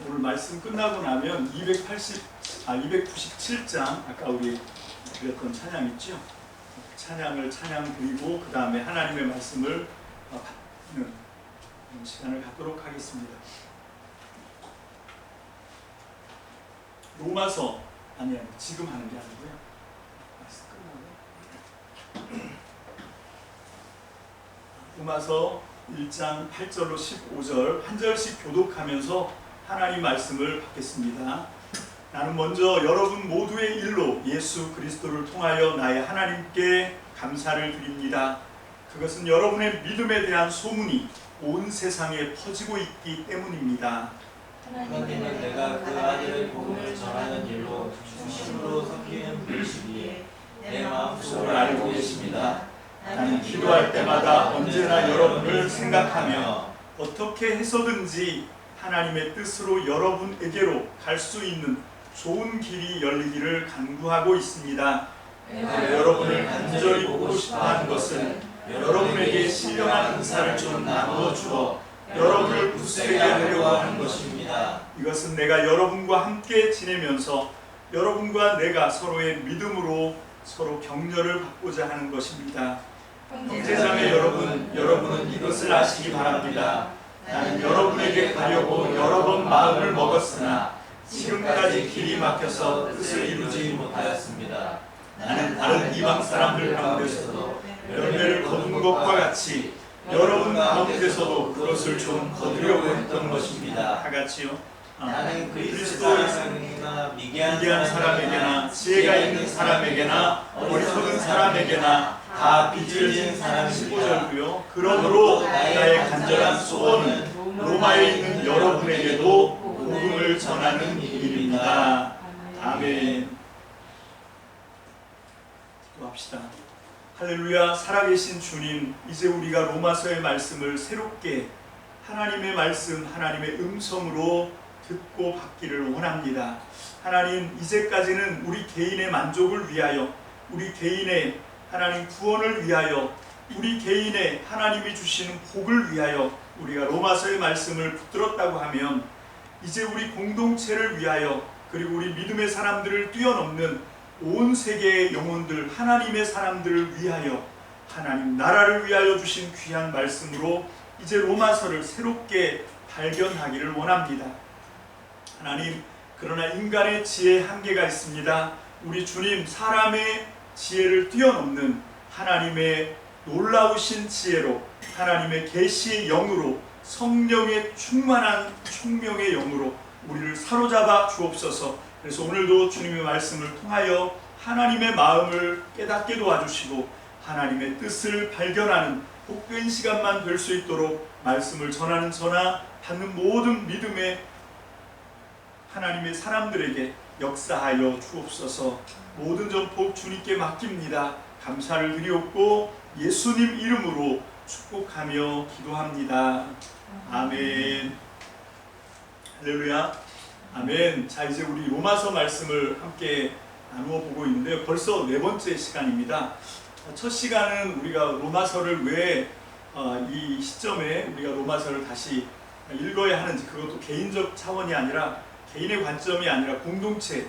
오늘 말씀 끝나고 나면 297장 아까 우리 드렸던 찬양 있죠? 찬양 드리고 그 다음에 하나님의 말씀을 받는 시간을 갖도록 하겠습니다. 로마서 지금 하는 게 아니고요. 말씀 끝나고 로마서 1장 8절로 15절 한 절씩 교독하면서 하나님 말씀을 받겠습니다. 나는 먼저 여러분 모두의 일로 예수 그리스도를 통하여 나의 하나님께 감사를 드립니다. 그것은 여러분의 믿음에 대한 소문이 온 세상에 퍼지고 있기 때문입니다. 하나님은 내가 그 아들의 복음을 전하는 일로 중심으로 섞이는 분이시기에 내 마음속을 알고 계십니다. 나는 기도할 때마다 언제나 여러분을 생각하며 어떻게 해서든지 하나님의 뜻으로 여러분에게로 갈 수 있는 좋은 길이 열리기를 간구하고 있습니다. 내가 여러분을 간절히 보고 싶어하는 것은 여러분에게 신령한 은사를 좀 나누어 주어 여러분을 굳세게 하려고 하는 것입니다. 이것은 내가 여러분과 함께 지내면서 여러분과 내가 서로의 믿음으로 서로 격려를 받고자 하는 것입니다. 형제자매 여러분은 이것을 아시기 바랍니다. 나는 여러분에게 가려고 여러 번 마음을 먹었으나 지금까지 길이 막혀서 뜻을 이루지 못하였습니다. 나는 다른 이방 사람들 가운데서도 열매를 거둔 것과 같이 여러분 가운데서도 그것을 좀 거두려고 했던 것입니다. 다 같이요. 나는 그리스도의 사랑이나 미개한 사람에게나 지혜가 있는 사람에게나 어리석은 사람에게나 다 빚을 진 사람입니다. 15절고요. 그러므로 나의 간절한 소원은 로마에 있는 여러분에게도 복음을 전하는 일입니다. 아멘. 기도합시다. 할렐루야. 살아계신 주님, 이제 우리가 로마서의 말씀을 새롭게 하나님의 말씀, 하나님의 음성으로 듣고 받기를 원합니다. 하나님, 이제까지는 우리 개인의 만족을 위하여, 우리 개인의 하나님 구원을 위하여, 우리 개인의 하나님이 주시는 복을 위하여 우리가 로마서의 말씀을 붙들었다고 하면 이제 우리 공동체를 위하여, 그리고 우리 믿음의 사람들을 뛰어넘는 온 세계의 영혼들, 하나님의 사람들을 위하여, 하나님 나라를 위하여 주신 귀한 말씀으로 이제 로마서를 새롭게 발견하기를 원합니다. 하나님, 그러나 인간의 지혜에 한계가 있습니다. 우리 주님, 사람의 지혜를 뛰어넘는 하나님의 놀라우신 지혜로, 하나님의 계시의 영으로, 성령의 충만한 총명의 영으로 우리를 사로잡아 주옵소서. 그래서 오늘도 주님의 말씀을 통하여 하나님의 마음을 깨닫게 도와주시고 하나님의 뜻을 발견하는 복된 시간만 될 수 있도록 말씀을 전하는 저나 받는 모든 믿음의 하나님의 사람들에게 역사하여 주옵소서. 모든 전복 주님께 맡깁니다. 감사를 드리옵고 예수님 이름으로 축복하며 기도합니다. 아멘. 할렐루야. 아멘. 자, 이제 우리 로마서 말씀을 함께 나누어 보고 있는데요. 벌써 네 번째 시간입니다. 첫 시간은 우리가 로마서를 왜 이 시점에 우리가 로마서를 다시 읽어야 하는지, 그것도 개인적 차원이 아니라, 개인의 관점이 아니라 공동체,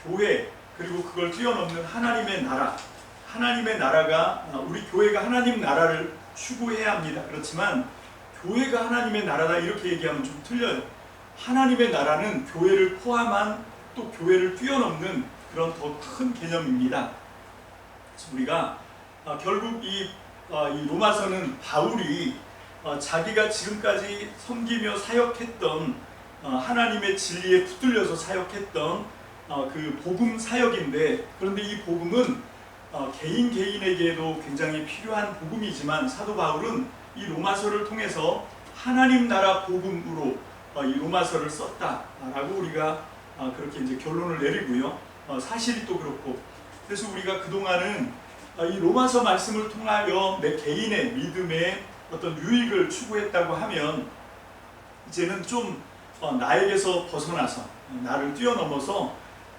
교회, 그리고 그걸 뛰어넘는 하나님의 나라, 하나님의 나라가, 우리 교회가 하나님 나라를 추구해야 합니다. 그렇지만 교회가 하나님의 나라다 이렇게 얘기하면 좀 틀려요. 하나님의 나라는 교회를 포함한, 또 교회를 뛰어넘는 그런 더 큰 개념입니다. 그래서 우리가 결국 이 로마서는 바울이 자기가 지금까지 섬기며 사역했던 하나님의 진리에 붙들려서 사역했던 그 복음 사역인데, 그런데 이 복음은 개인에게도 굉장히 필요한 복음이지만 사도 바울은 이 로마서를 통해서 하나님 나라 복음으로 이 로마서를 썼다라고 우리가 그렇게 이제 결론을 내리고요. 사실이 또 그렇고, 그래서 우리가 그동안은 이 로마서 말씀을 통하여 내 개인의 믿음의 어떤 유익을 추구했다고 하면, 이제는 좀 나에게서 벗어나서, 나를 뛰어넘어서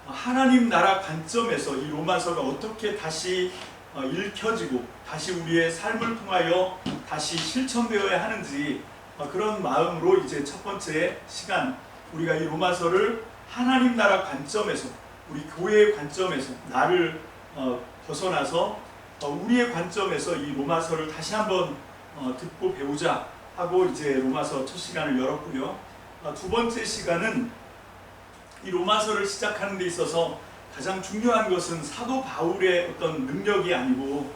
하나님 나라 관점에서 이 로마서가 어떻게 다시 읽혀지고 다시 우리의 삶을 통하여 다시 실천되어야 하는지, 그런 마음으로 이제 첫 번째 시간 우리가 이 로마서를 하나님 나라 관점에서, 우리 교회의 관점에서 나를 벗어나서 우리의 관점에서 이 로마서를 다시 한번 듣고 배우자 하고 이제 로마서 첫 시간을 열었고요. 두 번째 시간은 이 로마서를 시작하는 데 있어서 가장 중요한 것은 사도 바울의 어떤 능력이 아니고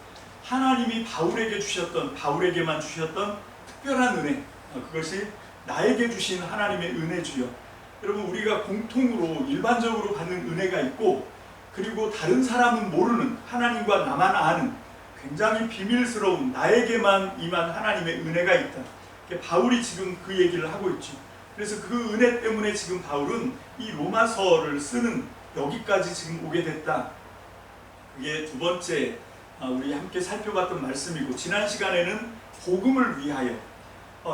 하나님이 바울에게만 주셨던 특별한 은혜, 그것이 나에게 주신 하나님의 은혜주요. 여러분, 우리가 공통으로 일반적으로 받는 은혜가 있고, 그리고 다른 사람은 모르는, 하나님과 나만 아는 굉장히 비밀스러운 나에게만 임한 하나님의 은혜가 있다. 바울이 지금 그 얘기를 하고 있죠. 그래서 그 은혜 때문에 지금 바울은 이 로마서를 쓰는 여기까지 지금 오게 됐다. 그게 두 번째 우리 함께 살펴봤던 말씀이고, 지난 시간에는 복음을 위하여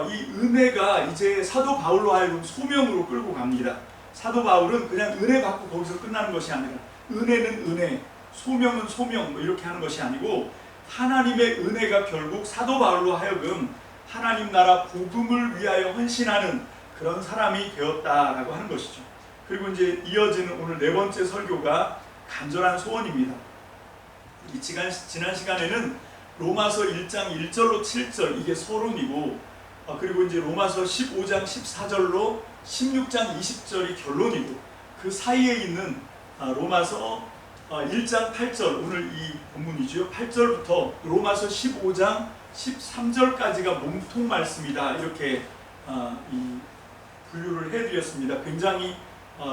이 은혜가 이제 사도 바울로 하여금 소명으로 끌고 갑니다. 사도 바울은 그냥 은혜 받고 거기서 끝나는 것이 아니라 은혜는 은혜, 소명은 소명 이렇게 하는 것이 아니고 하나님의 은혜가 결국 사도 바울로 하여금 하나님 나라 복음을 위하여 헌신하는 그런 사람이 되었다라고 하는 것이죠. 그리고 이제 이어지는 오늘 네 번째 설교가 간절한 소원입니다. 지난 시간에는 로마서 1장 1절로 7절 이게 서론이고, 그리고 이제 로마서 15장 14절로 16장 20절이 결론이고, 그 사이에 있는 로마서 1장 8절, 오늘 이 본문이죠. 8절부터 로마서 15장 13절까지가 몸통 말씀이다. 이렇게 이 분류를 해드렸습니다. 굉장히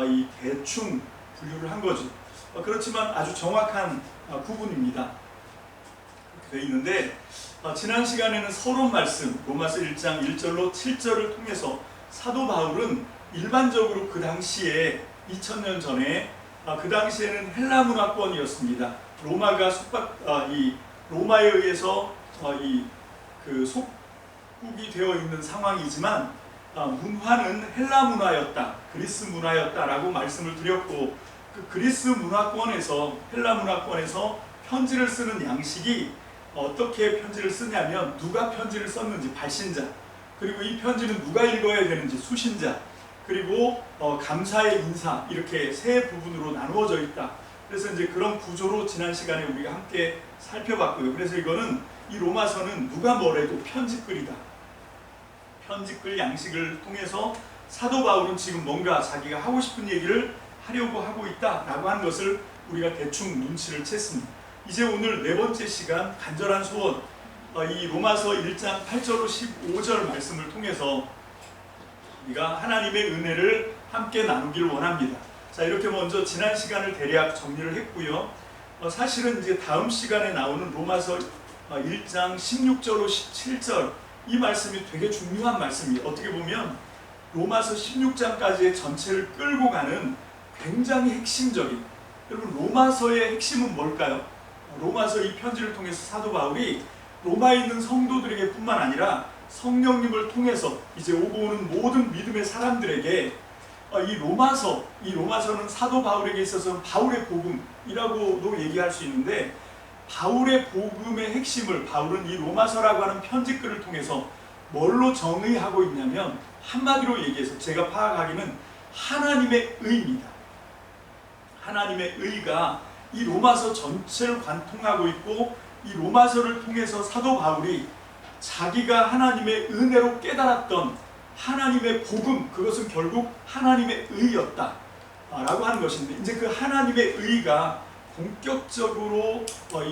이 대충 분류를 한 거죠. 그렇지만 아주 정확한 구분입니다. 그렇게 되어 있는데, 지난 시간에는 서론 말씀 로마서 1장 1절로 7절을 통해서 사도 바울은 일반적으로 그 당시에 2000년 전에 그 당시에는 헬라 문화권이었습니다. 로마가 로마에 의해서 속국이 되어 있는 상황이지만 문화는 헬라 문화였다, 그리스 문화였다라고 말씀을 드렸고, 그 그리스 문화권에서, 헬라 문화권에서 편지를 쓰는 양식이 어떻게 편지를 쓰냐면 누가 편지를 썼는지 발신자, 그리고 이 편지는 누가 읽어야 되는지 수신자, 그리고 감사의 인사, 이렇게 세 부분으로 나누어져 있다. 그래서 이제 그런 구조로 지난 시간에 우리가 함께 살펴봤고요. 그래서 이거는 이 로마서는 누가 뭐래도 편지글이다. 편지글 양식을 통해서 사도 바울은 지금 뭔가 자기가 하고 싶은 얘기를 하려고 하고 있다라고 하는 것을 우리가 대충 눈치를 챘습니다. 이제 오늘 네 번째 시간 간절한 소원, 이 로마서 1장 8절로 15절 말씀을 통해서 우리가 하나님의 은혜를 함께 나누길 원합니다. 자, 이렇게 먼저 지난 시간을 대략 정리를 했고요. 사실은 이제 다음 시간에 나오는 로마서 1장 16절로 17절 이 말씀이 되게 중요한 말씀이에요. 어떻게 보면 로마서 16장까지의 전체를 끌고 가는 굉장히 핵심적인, 여러분 로마서의 핵심은 뭘까요? 로마서 이 편지를 통해서 사도 바울이 로마에 있는 성도들에게 뿐만 아니라 성령님을 통해서 이제 오고 오는 모든 믿음의 사람들에게 이 로마서는 사도 바울에게 있어서는 바울의 복음이라고도 얘기할 수 있는데, 바울의 복음의 핵심을 바울은 이 로마서라고 하는 편지글을 통해서 뭘로 정의하고 있냐면, 한마디로 얘기해서 제가 파악하기는 하나님의 의입니다. 하나님의 의가 이 로마서 전체를 관통하고 있고, 이 로마서를 통해서 사도 바울이 자기가 하나님의 은혜로 깨달았던 하나님의 복음, 그것은 결국 하나님의 의였다 라고 하는 것인데, 이제 그 하나님의 의가 본격적으로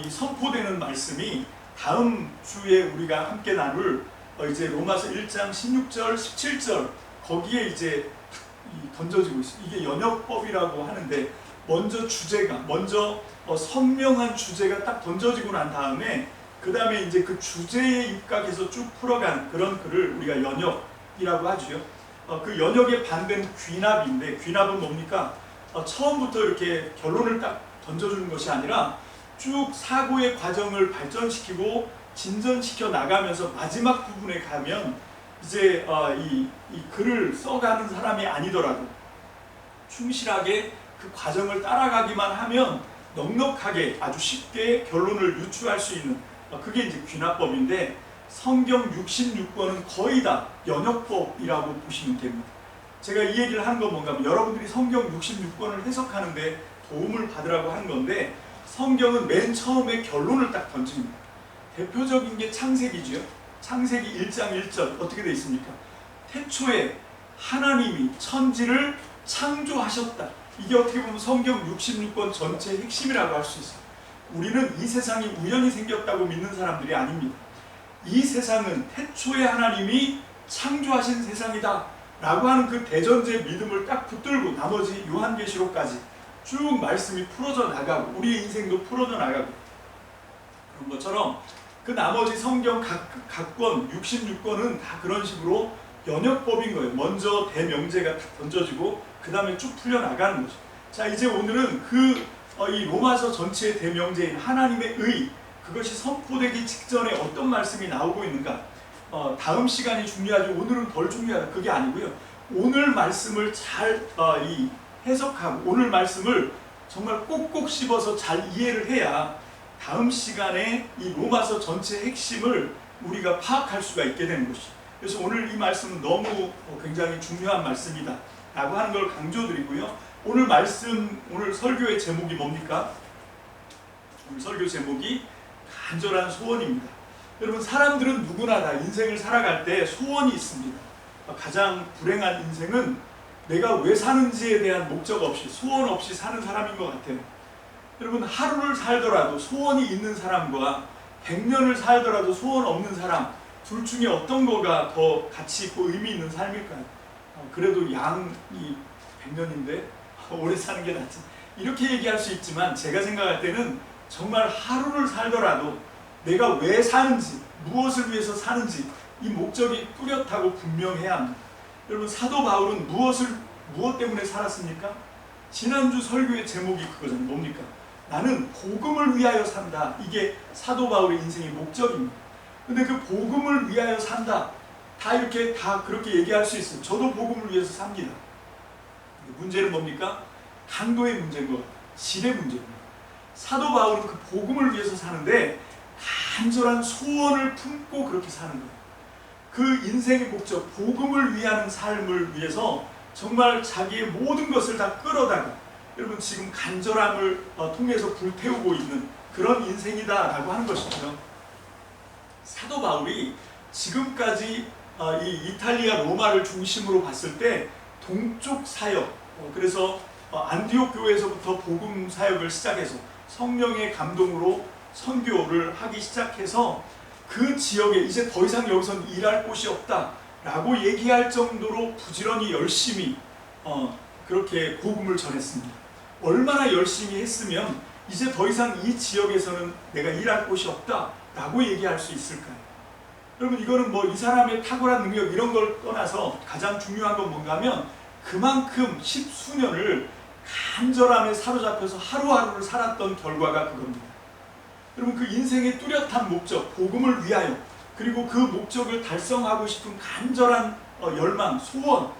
선포되는 말씀이 다음 주에 우리가 함께 나눌 이제 로마서 1장 16절 17절 거기에 이제 던져지고 있어요. 이게 연역법이라고 하는데, 먼저 선명한 주제가 딱 던져지고 난 다음에 그 다음에 이제 그 주제에 입각해서 쭉 풀어간 그런 글을 우리가 연역이라고 하죠. 그 연역의 반대는 귀납인데, 귀납은 뭡니까? 처음부터 이렇게 결론을 딱 던져주는 것이 아니라 쭉 사고의 과정을 발전시키고 진전시켜 나가면서 마지막 부분에 가면 이제 이 글을 써가는 사람이 아니더라도 충실하게 그 과정을 따라가기만 하면 넉넉하게 아주 쉽게 결론을 유추할 수 있는, 그게 이제 귀납법인데, 성경 66권은 거의 다 연역법이라고 보시면 됩니다. 제가 이 얘기를 하는 건 뭔가 하면 여러분들이 성경 66권을 해석하는데 도움을 받으라고 한 건데, 성경은 맨 처음에 결론을 딱 던집니다. 대표적인 게 창세기죠. 창세기 1장 1절 어떻게 되어 있습니까? 태초에 하나님이 천지를 창조하셨다. 이게 어떻게 보면 성경 66권 전체의 핵심이라고 할 수 있어요. 우리는 이 세상이 우연히 생겼다고 믿는 사람들이 아닙니다. 이 세상은 태초에 하나님이 창조하신 세상이다 라고 하는 그 대전제 믿음을 딱 붙들고 나머지 요한계시록까지 쭉 말씀이 풀어져 나가고 우리의 인생도 풀어져 나가고 그런 것처럼 그 나머지 성경 각 권 66권은 다 그런 식으로 연역법인 거예요. 먼저 대명제가 딱 던져지고 그 다음에 쭉 풀려나가는 거죠. 자, 이제 오늘은 이 로마서 전체의 대명제인 하나님의 의, 그것이 선포되기 직전에 어떤 말씀이 나오고 있는가, 다음 시간이 중요하지 오늘은 덜 중요하다 그게 아니고요. 오늘 말씀을 잘 해석하고 오늘 말씀을 정말 꼭꼭 씹어서 잘 이해를 해야 다음 시간에 이 로마서 전체의 핵심을 우리가 파악할 수가 있게 되는 것이죠. 그래서 오늘 이 말씀은 너무 굉장히 중요한 말씀이다 라고 하는 걸 강조드리고요. 오늘 말씀, 오늘 설교의 제목이 뭡니까? 오늘 설교 제목이 간절한 소원입니다. 여러분, 사람들은 누구나 다 인생을 살아갈 때 소원이 있습니다. 가장 불행한 인생은 내가 왜 사는지에 대한 목적 없이, 소원 없이 사는 사람인 것 같아요. 여러분, 하루를 살더라도 소원이 있는 사람과 100년을 살더라도 소원 없는 사람, 둘 중에 어떤 거가 더 가치 있고 의미 있는 삶일까요? 그래도 양이 100년인데 오래 사는 게 낫지, 이렇게 얘기할 수 있지만 제가 생각할 때는 정말 하루를 살더라도 내가 왜 사는지, 무엇을 위해서 사는지 이 목적이 뚜렷하고 분명해야 합니다. 여러분, 사도 바울은 무엇 때문에 살았습니까? 지난주 설교의 제목이 그거잖아요. 뭡니까? 나는 복음을 위하여 산다. 이게 사도 바울의 인생의 목적입니다. 근데 그 복음을 위하여 산다, 다 이렇게 다 그렇게 얘기할 수 있어요. 저도 복음을 위해서 삽니다. 문제는 뭡니까? 강도의 문제인 것 같아요. 질의 문제입니다. 사도 바울은 그 복음을 위해서 사는데 간절한 소원을 품고 그렇게 사는 거예요. 그 인생의 목적, 복음을 위하는 삶을 위해서 정말 자기의 모든 것을 다 끌어다가, 여러분 지금 간절함을 통해서 불태우고 있는 그런 인생이다라고 하는 것이죠. 사도 바울이 지금까지 이 이탈리아 로마를 중심으로 봤을 때 동쪽 사역, 그래서 안디옥 교회에서부터 복음 사역을 시작해서 성령의 감동으로 선교를 하기 시작해서 그 지역에 이제 더 이상 여기선 일할 곳이 없다라고 얘기할 정도로 부지런히 열심히 그렇게 복음을 전했습니다. 얼마나 열심히 했으면 이제 더 이상 이 지역에서는 내가 일할 곳이 없다라고 얘기할 수 있을까요? 여러분, 이거는 뭐 이 사람의 탁월한 능력 이런 걸 떠나서 가장 중요한 건 뭔가 하면 그만큼 십수년을 간절함에 사로잡혀서 하루하루를 살았던 결과가 그겁니다. 여러분, 그 인생의 뚜렷한 목적, 복음을 위하여, 그리고 그 목적을 달성하고 싶은 간절한 열망, 소원,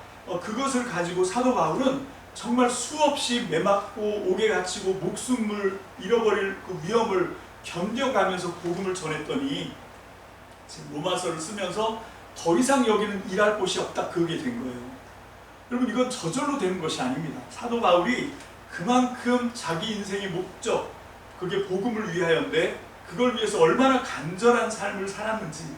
그것을 가지고 사도 바울은 정말 수없이 매맞고 옥에 갇히고 목숨을 잃어버릴 그 위험을 견뎌가면서 복음을 전했더니 지금 로마서를 쓰면서 더 이상 여기는 일할 곳이 없다, 그게 된 거예요. 여러분, 이건 저절로 되는 것이 아닙니다. 사도 바울이 그만큼 자기 인생의 목적, 그게 복음을 위하여인데 그걸 위해서 얼마나 간절한 삶을 살았는지,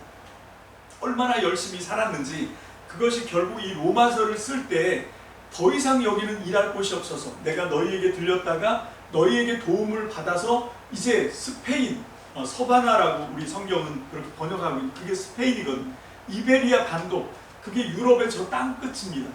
얼마나 열심히 살았는지, 그것이 결국 이 로마서를 쓸 때 더 이상 여기는 일할 곳이 없어서 내가 너희에게 들렸다가 너희에게 도움을 받아서 이제 스페인, 서바나라고 우리 성경은 그렇게 번역하고 있는 그게 스페인이거든요. 이베리아 반도, 그게 유럽의 저 땅끝입니다.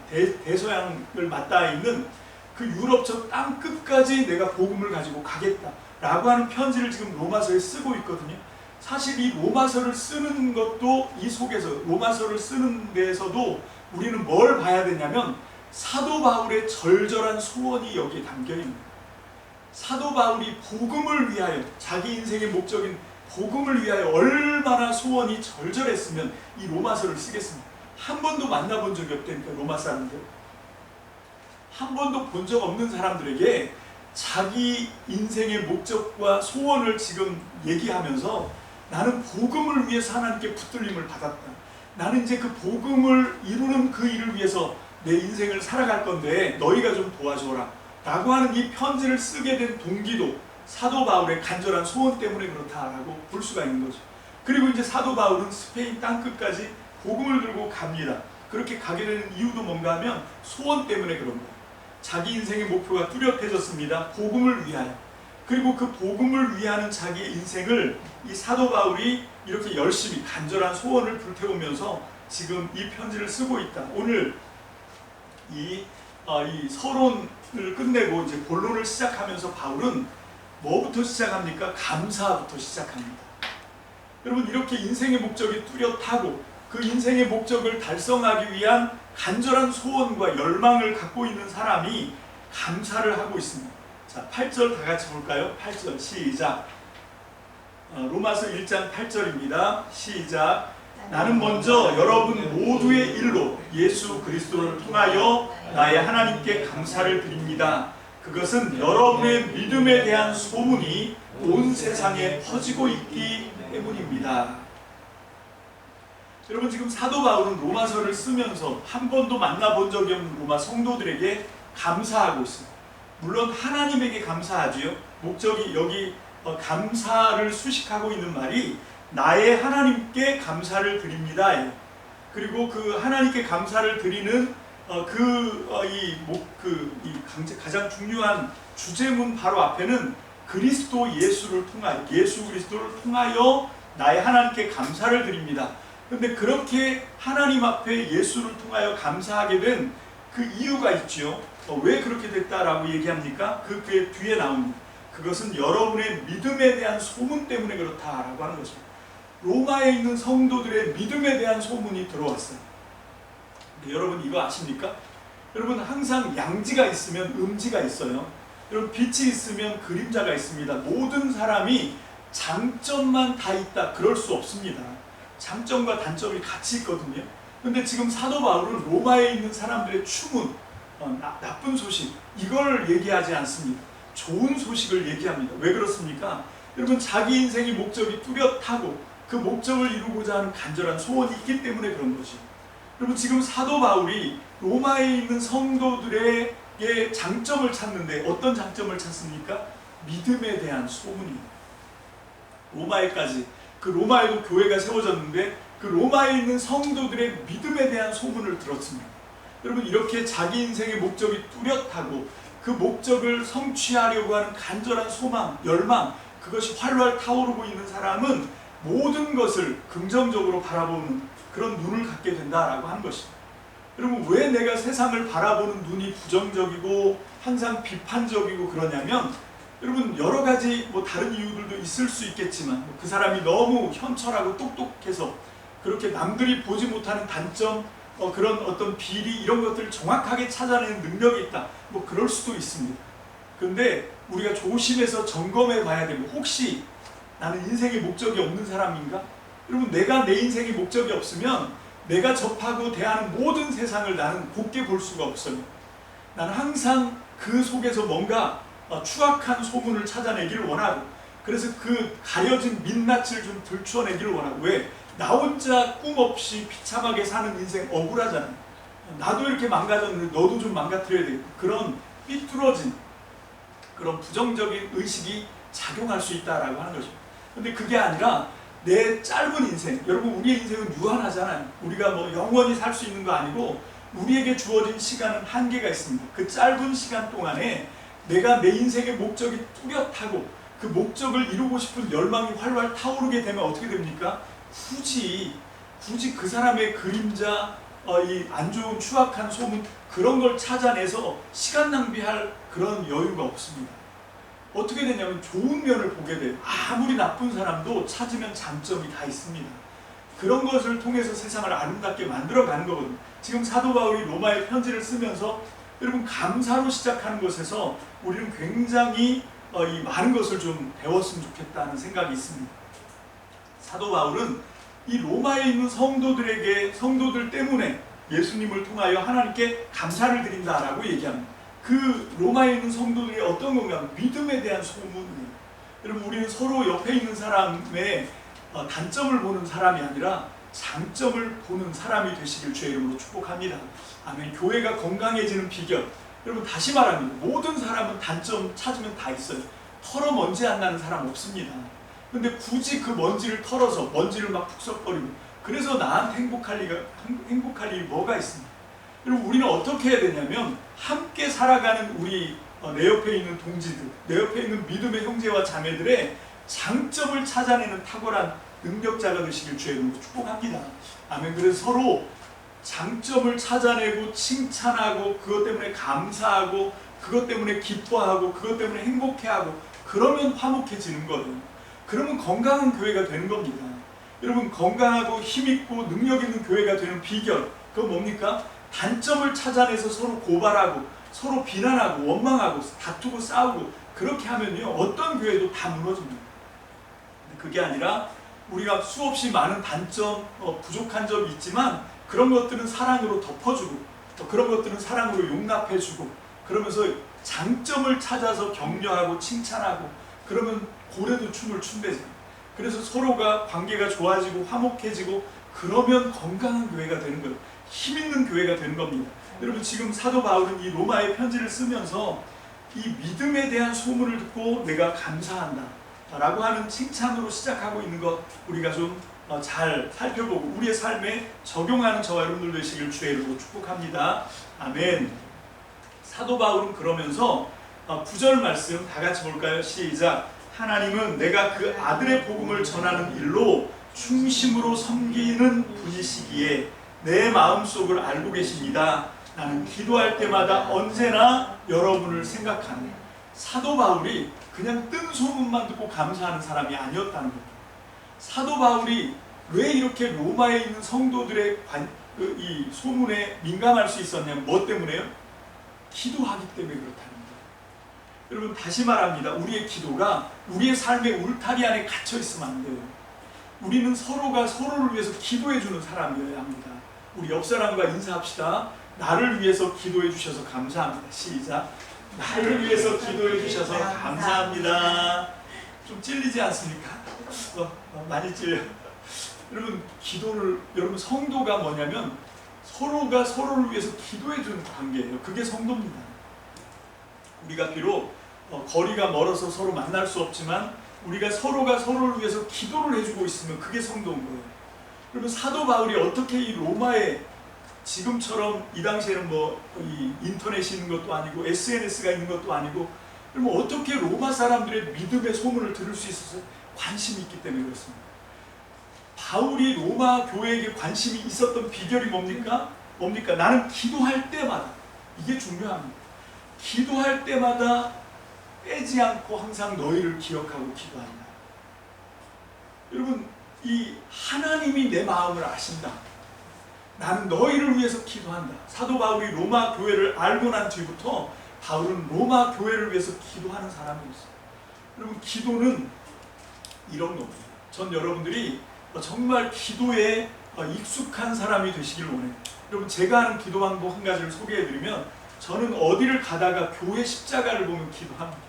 대서양을 맞닿아 있는 그 유럽 저 땅끝까지 내가 복음을 가지고 가겠다 라고 하는 편지를 지금 로마서에 쓰고 있거든요. 사실 이 로마서를 쓰는 것도, 이 속에서 로마서를 쓰는 데에서도 우리는 뭘 봐야 되냐면 사도 바울의 절절한 소원이 여기에 담겨 있습니다. 사도 바울이 복음을 위하여, 자기 인생의 목적인 복음을 위하여 얼마나 소원이 절절했으면 이 로마서를 쓰겠습니다. 한 번도 만나본 적이 없다니까, 로마 사람들. 한 번도 본 적 없는 사람들에게 자기 인생의 목적과 소원을 지금 얘기하면서 나는 복음을 위해서 하나님께 붙들림을 받았다. 나는 이제 그 복음을 이루는 그 일을 위해서 내 인생을 살아갈 건데 너희가 좀 도와줘라 라고 하는 이 편지를 쓰게 된 동기도 사도 바울의 간절한 소원 때문에 그렇다라고 볼 수가 있는 거죠. 그리고 이제 사도 바울은 스페인 땅끝까지 복음을 들고 갑니다. 그렇게 가게 되는 이유도 뭔가 하면 소원 때문에 그런 거예요. 자기 인생의 목표가 뚜렷해졌습니다. 복음을 위하여. 그리고 그 복음을 위하는 자기의 인생을 이 사도 바울이 이렇게 열심히 간절한 소원을 불태우면서 지금 이 편지를 쓰고 있다. 오늘 이 서론을 끝내고 이제 본론을 시작하면서 바울은 뭐부터 시작합니까? 감사부터 시작합니다. 여러분, 이렇게 인생의 목적이 뚜렷하고 그 인생의 목적을 달성하기 위한 간절한 소원과 열망을 갖고 있는 사람이 감사를 하고 있습니다. 자, 8절 다 같이 볼까요? 8절 시작. 로마서 1장 8절입니다. 시작. 나는 먼저 여러분 모두의 일로 예수 그리스도를 통하여 나의 하나님께 감사를 드립니다. 그것은 여러분의 믿음에 대한 소문이 온 세상에 퍼지고 있기 때문입니다. 여러분, 지금 사도 바울은 로마서를 쓰면서 한 번도 만나본 적이 없는 로마 성도들에게 감사하고 있습니다. 물론 하나님에게 감사하지요. 목적이 여기 감사를 수식하고 있는 말이 나의 하나님께 감사를 드립니다. 그리고 그 하나님께 감사를 드리는 가장 중요한 주제문 바로 앞에는 그리스도 예수를 통하여, 예수 그리스도를 통하여 나의 하나님께 감사를 드립니다. 근데 그렇게 하나님 앞에 예수를 통하여 감사하게 된 그 이유가 있죠. 왜 그렇게 됐다라고 얘기합니까? 그 뒤에 나옵니다. 그것은 여러분의 믿음에 대한 소문 때문에 그렇다라고 하는 것입니다. 로마에 있는 성도들의 믿음에 대한 소문이 들어왔어요. 근데 여러분 이거 아십니까? 여러분, 항상 양지가 있으면 음지가 있어요. 여러분, 빛이 있으면 그림자가 있습니다. 모든 사람이 장점만 다 있다 그럴 수 없습니다. 장점과 단점이 같이 있거든요. 근데 지금 사도 바울은 로마에 있는 사람들의 추문, 나쁜 소식, 이걸 얘기하지 않습니다. 좋은 소식을 얘기합니다. 왜 그렇습니까? 여러분, 자기 인생의 목적이 뚜렷하고 그 목적을 이루고자 하는 간절한 소원이 있기 때문에 그런 거지. 여러분, 지금 사도 바울이 로마에 있는 성도들에게 장점을 찾는데 어떤 장점을 찾습니까? 믿음에 대한 소문입니다. 로마에까지, 그 로마에도 교회가 세워졌는데 그 로마에 있는 성도들의 믿음에 대한 소문을 들었습니다. 여러분, 이렇게 자기 인생의 목적이 뚜렷하고 그 목적을 성취하려고 하는 간절한 소망, 열망, 그것이 활활 타오르고 있는 사람은 모든 것을 긍정적으로 바라보는 그런 눈을 갖게 된다라고 하는 것입니다. 여러분, 왜 내가 세상을 바라보는 눈이 부정적이고 항상 비판적이고 그러냐면, 여러분, 여러 가지 다른 이유들도 있을 수 있겠지만 그 사람이 너무 현철하고 똑똑해서 그렇게 남들이 보지 못하는 단점, 그런 어떤 비리, 이런 것들을 정확하게 찾아내는 능력이 있다, 그럴 수도 있습니다. 근데 우리가 조심해서 점검해 봐야 되고, 혹시 나는 인생의 목적이 없는 사람인가? 여러분, 내가 내 인생의 목적이 없으면 내가 접하고 대하는 모든 세상을 나는 곱게 볼 수가 없어요. 나는 항상 그 속에서 뭔가 추악한 소문을 찾아내기를 원하고, 그래서 그 가려진 민낯을 좀 들춰내기를 원하고. 왜? 나 혼자 꿈 없이 비참하게 사는 인생 억울하잖아요. 나도 이렇게 망가졌는데 너도 좀 망가뜨려야 되겠고, 그런 삐뚤어진 그런 부정적인 의식이 작용할 수 있다라고 하는 것입니다. 근데 그게 아니라 내 짧은 인생, 여러분, 우리의 인생은 유한하잖아요. 우리가 영원히 살 수 있는 거 아니고 우리에게 주어진 시간은 한계가 있습니다. 그 짧은 시간 동안에 내가 내 인생의 목적이 뚜렷하고 그 목적을 이루고 싶은 열망이 활활 타오르게 되면 어떻게 됩니까? 굳이 그 사람의 그림자, 이 안 좋은 추악한 소문, 그런 걸 찾아내서 시간 낭비할 그런 여유가 없습니다. 어떻게 되냐면 좋은 면을 보게 돼요. 아무리 나쁜 사람도 찾으면 장점이 다 있습니다. 그런 것을 통해서 세상을 아름답게 만들어가는 거거든요. 지금 사도 바울이 로마에 편지를 쓰면서 여러분, 감사로 시작하는 것에서 우리는 굉장히 이 많은 것을 좀 배웠으면 좋겠다는 생각이 있습니다. 사도 바울은 이 로마에 있는 성도들 때문에 예수님을 통하여 하나님께 감사를 드린다라고 얘기합니다. 그 로마에 있는 성도들이 어떤 건가? 믿음에 대한 소문이에요. 여러분, 우리는 서로 옆에 있는 사람의 단점을 보는 사람이 아니라 장점을 보는 사람이 되시길 주의 이름으로 축복합니다. 아멘. 교회가 건강해지는 비결, 여러분 다시 말합니다. 모든 사람은 단점 찾으면 다 있어요. 털어 먼지 안 나는 사람 없습니다. 근데 굳이 그 먼지를 털어서 먼지를 막 푹석거리고 그래서 나한테 행복할 일이 뭐가 있습니까? 여러분 우리는 어떻게 해야 되냐면 함께 살아가는 우리 내 옆에 있는 동지들, 내 옆에 있는 믿음의 형제와 자매들의 장점을 찾아내는 탁월한 능력자가 되시길 주의 이름으로 축복합니다. 아멘. 그래서 서로 장점을 찾아내고 칭찬하고 그것 때문에 감사하고 그것 때문에 기뻐하고 그것 때문에 행복해하고 그러면 화목해지는 거예요. 그러면 건강한 교회가 되는 겁니다. 여러분 건강하고 힘있고 능력 있는 교회가 되는 비결 그건 뭡니까? 단점을 찾아내서 서로 고발하고 서로 비난하고 원망하고 다투고 싸우고 그렇게 하면요 어떤 교회도 다 무너집니다. 근데 그게 아니라 우리가 수없이 많은 단점, 부족한 점이 있지만 그런 것들은 사랑으로 덮어주고 그런 것들은 사랑으로 용납해주고 그러면서 장점을 찾아서 격려하고 칭찬하고 그러면 고래도 춤을 춘대잖아요. 그래서 서로가 관계가 좋아지고 화목해지고 그러면 건강한 교회가 되는 거예요. 힘있는 교회가 되는 겁니다. 여러분 지금 사도 바울은 이 로마의 편지를 쓰면서 이 믿음에 대한 소문을 듣고 내가 감사한다 라고 하는 칭찬으로 시작하고 있는 것 우리가 좀 잘 살펴보고 우리의 삶에 적용하는 저와 여러분들 되시길 주의 이름으로 축복합니다. 아멘. 사도 바울은 그러면서 9절 말씀 다 같이 볼까요? 시작. 하나님은 내가 그 아들의 복음을 전하는 일로 충심으로 섬기는 분이시기에 내 마음속을 알고 계십니다. 나는 기도할 때마다 언제나 여러분을 생각하네. 사도 바울이 그냥 뜬 소문만 듣고 감사하는 사람이 아니었다는 겁니다. 사도 바울이 왜 이렇게 로마에 있는 성도들의 이 소문에 민감할 수 있었냐면 뭐 때문에요? 기도하기 때문에 그렇다는 거예요. 여러분 다시 말합니다. 우리의 기도가 우리의 삶의 울타리 안에 갇혀 있으면 안 돼요. 우리는 서로가 서로를 위해서 기도해 주는 사람이어야 합니다. 우리 옆 사람과 인사합시다. 나를 위해서 기도해 주셔서 감사합니다. 시작. 나를 위해서 기도해 주셔서 감사합니다. 좀 찔리지 않습니까? 많이 찔려요. 여러분 기도를 여러분 성도가 뭐냐면 서로가 서로를 위해서 기도해 주는 관계예요. 그게 성도입니다. 우리가 비록 거리가 멀어서 서로 만날 수 없지만 우리가 서로가 서로를 위해서 기도를 해주고 있으면 그게 성도인 거예요. 여러분 사도 바울이 어떻게 이 로마에 지금처럼 이 당시에는 이 인터넷이 있는 것도 아니고 SNS가 있는 것도 아니고 그러면 어떻게 로마 사람들의 믿음의 소문을 들을 수 있어서 관심이 있기 때문에 그렇습니다. 바울이 로마 교회에게 관심이 있었던 비결이 뭡니까? 나는 기도할 때마다 이게 중요합니다. 기도할 때마다 빼지 않고 항상 너희를 기억하고 기도한다. 여러분 이 하나님이 내 마음을 아신다. 나는 너희를 위해서 기도한다. 사도 바울이 로마 교회를 알고 난 뒤부터 바울은 로마 교회를 위해서 기도하는 사람이었어요. 여러분 기도는 이런 겁니다. 전 여러분들이 정말 기도에 익숙한 사람이 되시길 원해요. 여러분 제가 하는 기도 방법 한 가지를 소개해드리면 저는 어디를 가다가 교회 십자가를 보면 기도합니다.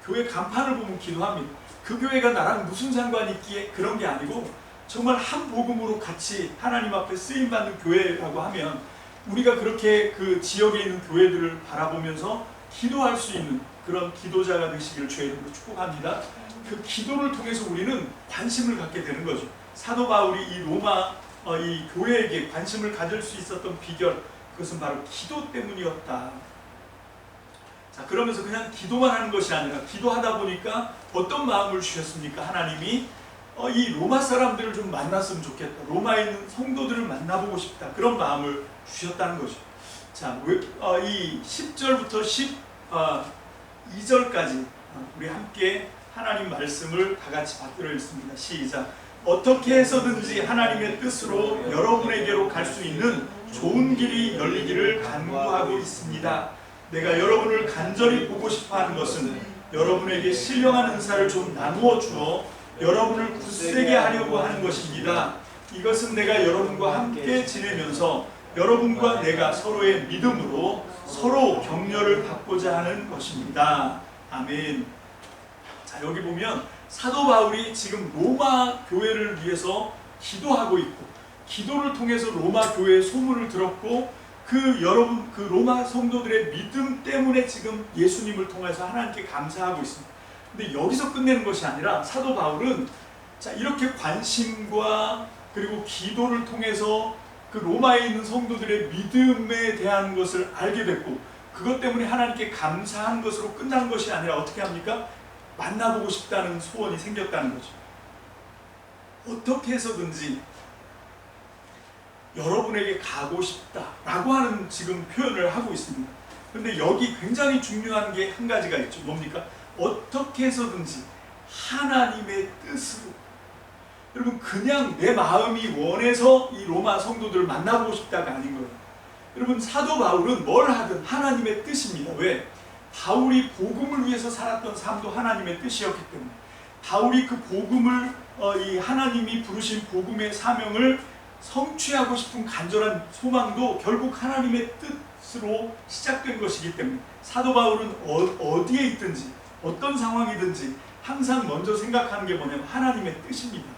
교회 간판을 보면 기도합니다. 그 교회가 나랑 무슨 상관이 있기에 그런 게 아니고 정말 한 복음으로 같이 하나님 앞에 쓰임받는 교회라고 하면 우리가 그렇게 그 지역에 있는 교회들을 바라보면서 기도할 수 있는 그런 기도자가 되시기를 주의 이름으로 축복합니다. 그 기도를 통해서 우리는 관심을 갖게 되는 거죠. 사도 바울이 이 로마 이 교회에게 관심을 가질 수 있었던 비결 그것은 바로 기도 때문이었다. 자 그러면서 그냥 기도만 하는 것이 아니라 기도하다 보니까 어떤 마음을 주셨습니까? 하나님이 이 로마 사람들을 좀 만났으면 좋겠다. 로마에 있는 성도들을 만나보고 싶다. 그런 마음을 주셨다는 거죠. 자, 이 10절부터 12절까지 우리 함께 하나님 말씀을 다 같이 받들어 읽습니다. 시작. 어떻게 해서든지 하나님의 뜻으로 여러분에게로 갈 수 있는 좋은 길이 열리기를 간구하고 있습니다. 내가 여러분을 간절히 보고 싶어하는 것은 여러분에게 신령한 은사를 좀 나누어 주어 여러분을 굳세게 하려고 하는 것입니다. 이것은 내가 여러분과 함께 지내면서 여러분과 내가 서로의 믿음으로 서로 격려를 받고자 하는 것입니다. 아멘. 자 여기 보면 사도 바울이 지금 로마 교회를 위해서 기도하고 있고 기도를 통해서 로마 교회의 소문을 들었고 여러분 그 로마 성도들의 믿음 때문에 지금 예수님을 통해서 하나님께 감사하고 있습니다. 근데 여기서 끝내는 것이 아니라 사도 바울은 자, 이렇게 관심과 그리고 기도를 통해서 그 로마에 있는 성도들의 믿음에 대한 것을 알게 됐고 그것 때문에 하나님께 감사한 것으로 끝난 것이 아니라 어떻게 합니까? 만나보고 싶다는 소원이 생겼다는 거죠. 어떻게 해서든지 여러분에게 가고 싶다라고 하는 지금 표현을 하고 있습니다. 그런데 여기 굉장히 중요한 게 한 가지가 있죠. 뭡니까? 어떻게 해서든지 하나님의 뜻으로. 여러분 그냥 내 마음이 원해서 이 로마 성도들을 만나보고 싶다가 아닌 거예요. 여러분 사도 바울은 뭘 하든 하나님의 뜻입니다. 왜? 바울이 복음을 위해서 살았던 삶도 하나님의 뜻이었기 때문에 바울이 그 복음을 이 하나님이 부르신 복음의 사명을 성취하고 싶은 간절한 소망도 결국 하나님의 뜻으로 시작된 것이기 때문에 사도 바울은 어디에 있든지 어떤 상황이든지 항상 먼저 생각하는 게 뭐냐면 하나님의 뜻입니다.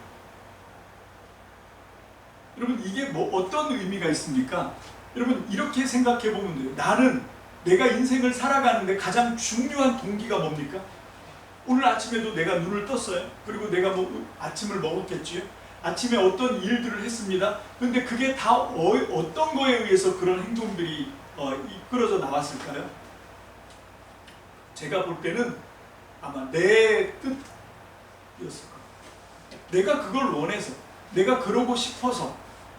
여러분 이게 어떤 의미가 있습니까? 여러분 이렇게 생각해 보면 돼요. 나는 내가 인생을 살아가는데 가장 중요한 동기가 뭡니까? 오늘 아침에도 내가 눈을 떴어요. 그리고 내가 아침을 먹었겠지요. 아침에 어떤 일들을 했습니다. 그런데 그게 다 어떤 거에 의해서 그런 행동들이 이끌어져 나왔을까요? 제가 볼 때는 아마 내 뜻이었을 거예요. 내가 그걸 원해서, 내가 그러고 싶어서,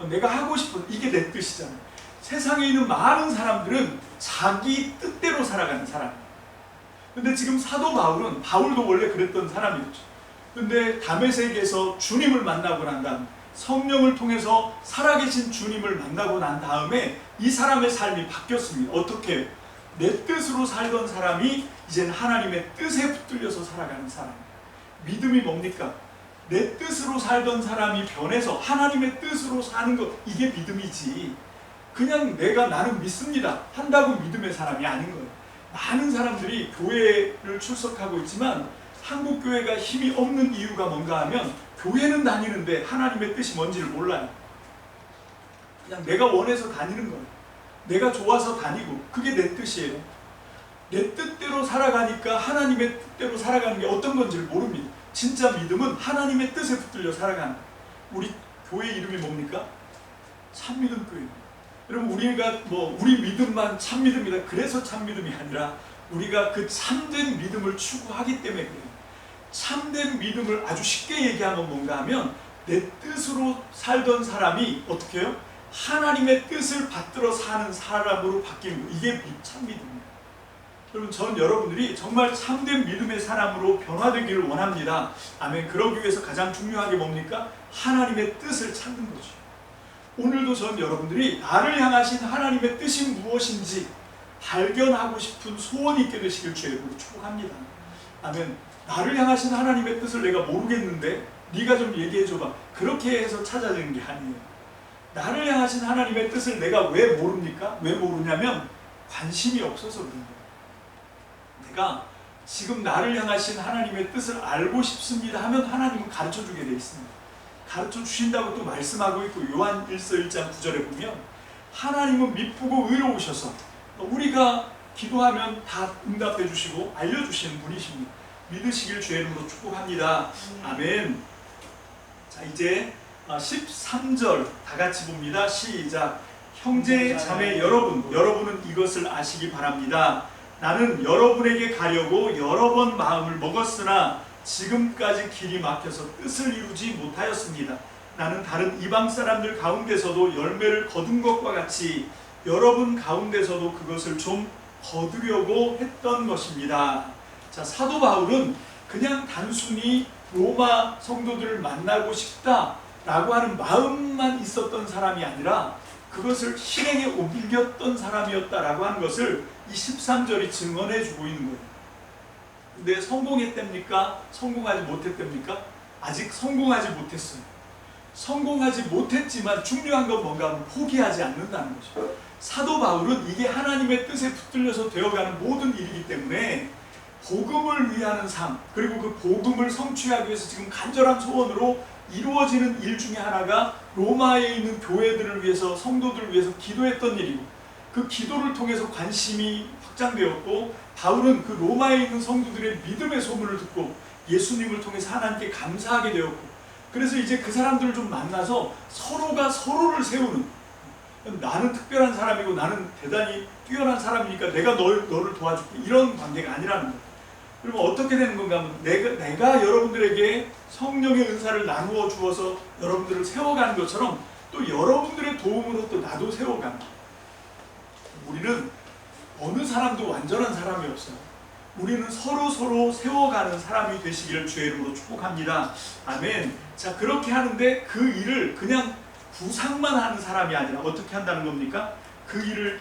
내가 하고 싶은 이게 내 뜻이잖아요. 세상에 있는 많은 사람들은 자기 뜻대로 살아가는 사람이에요. 근데 지금 사도 바울도 원래 그랬던 사람이었죠. 근데 다메섹에서 주님을 만나고 난 다음 성령을 통해서 살아계신 주님을 만나고 난 다음에 이 사람의 삶이 바뀌었습니다. 어떻게? 내 뜻으로 살던 사람이 이제는 하나님의 뜻에 붙들려서 살아가는 사람. 믿음이 뭡니까? 내 뜻으로 살던 사람이 변해서 하나님의 뜻으로 사는 것, 이게 믿음이지. 그냥 나는 믿습니다 한다고 믿음의 사람이 아닌 거예요. 많은 사람들이 교회를 출석하고 있지만 한국 교회가 힘이 없는 이유가 뭔가 하면 교회는 다니는데 하나님의 뜻이 뭔지를 몰라요. 그냥 내가 원해서 다니는 거예요. 내가 좋아서 다니고 그게 내 뜻이에요. 내 뜻대로 살아가니까 하나님의 뜻대로 살아가는 게 어떤 건지를 모릅니다. 진짜 믿음은 하나님의 뜻에 붙들려 살아가는 거예요. 우리 교회 이름이 뭡니까? 참믿음 교회입니다. 여러분 우리가 우리 믿음만 참믿음이다 그래서 참믿음이 아니라 우리가 그 참된 믿음을 추구하기 때문에 그래요. 참된 믿음을 아주 쉽게 얘기하면 뭔가 하면 내 뜻으로 살던 사람이 어떻게 해요? 하나님의 뜻을 받들어 사는 사람으로 바뀌는 거예요. 이게 참믿음입니다. 여러분 전 여러분들이 정말 참된 믿음의 사람으로 변화되기를 원합니다. 아멘. 그러기 위해서 가장 중요한 게 뭡니까? 하나님의 뜻을 찾는 거죠. 오늘도 전 여러분들이 나를 향하신 하나님의 뜻이 무엇인지 발견하고 싶은 소원이 있게 되시길 주의 이름으로 축복합니다. 아멘. 나를 향하신 하나님의 뜻을 내가 모르겠는데 네가 좀 얘기해줘봐. 그렇게 해서 찾아내는 게 아니에요. 나를 향하신 하나님의 뜻을 내가 왜 모릅니까? 왜 모르냐면 관심이 없어서 그런 거예요. 내가 지금 나를 향하신 하나님의 뜻을 알고 싶습니다 하면 하나님은 가르쳐주게 돼 있습니다. 가르쳐 주신다고 또 말씀하고 있고 요한 1서 1장 9절에 보면 하나님은 미쁘고 의로우셔서 우리가 기도하면 다 응답해 주시고 알려주시는 분이십니다. 믿으시길 주의 이름으로 축복합니다. 아멘. 자 이제 13절 다 같이 봅니다. 시작. 형제 자매 여러분은 이것을 아시기 바랍니다. 나는 여러분에게 가려고 여러 번 마음을 먹었으나 지금까지 길이 막혀서 뜻을 이루지 못하였습니다. 나는 다른 이방 사람들 가운데서도 열매를 거둔 것과 같이 여러분 가운데서도 그것을 좀 거두려고 했던 것입니다. 자, 사도 바울은 그냥 단순히 로마 성도들을 만나고 싶다라고 하는 마음만 있었던 사람이 아니라 그것을 실행에 옮겼던 사람이었다라고 하는 것을 이 13절이 증언해 주고 있는 거예요. 근데 성공했답니까? 성공하지 못했답니까? 아직 성공하지 못했어요. 성공하지 못했지만 중요한 건 뭔가 하면 포기하지 않는다는 거죠. 사도 바울은 이게 하나님의 뜻에 붙들려서 되어가는 모든 일이기 때문에 복음을 위하는 삶, 그리고 그 복음을 성취하기 위해서 지금 간절한 소원으로 이루어지는 일 중에 하나가 로마에 있는 교회들을 위해서, 성도들을 위해서 기도했던 일이고, 그 기도를 통해서 관심이 확장되었고, 바울은 그 로마에 있는 성도들의 믿음의 소문을 듣고 예수님을 통해서 하나님께 감사하게 되었고, 그래서 이제 그 사람들을 좀 만나서 서로가 서로를 세우는, 나는 특별한 사람이고 나는 대단히 뛰어난 사람이니까 내가 너를 도와줄게, 이런 관계가 아니라는 거예요. 그리고 어떻게 되는 건가 하면 내가 여러분들에게 성령의 은사를 나누어 주어서 여러분들을 세워가는 것처럼 또 여러분들의 도움으로 또 나도 세워가는 거예요. 우리는 어느 사람도 완전한 사람이 없어요. 우리는 서로 세워가는 사람이 되시기를 주의 이름으로 축복합니다. 아멘. 자, 그렇게 하는데 그 일을 그냥 구상만 하는 사람이 아니라 어떻게 한다는 겁니까? 그 일을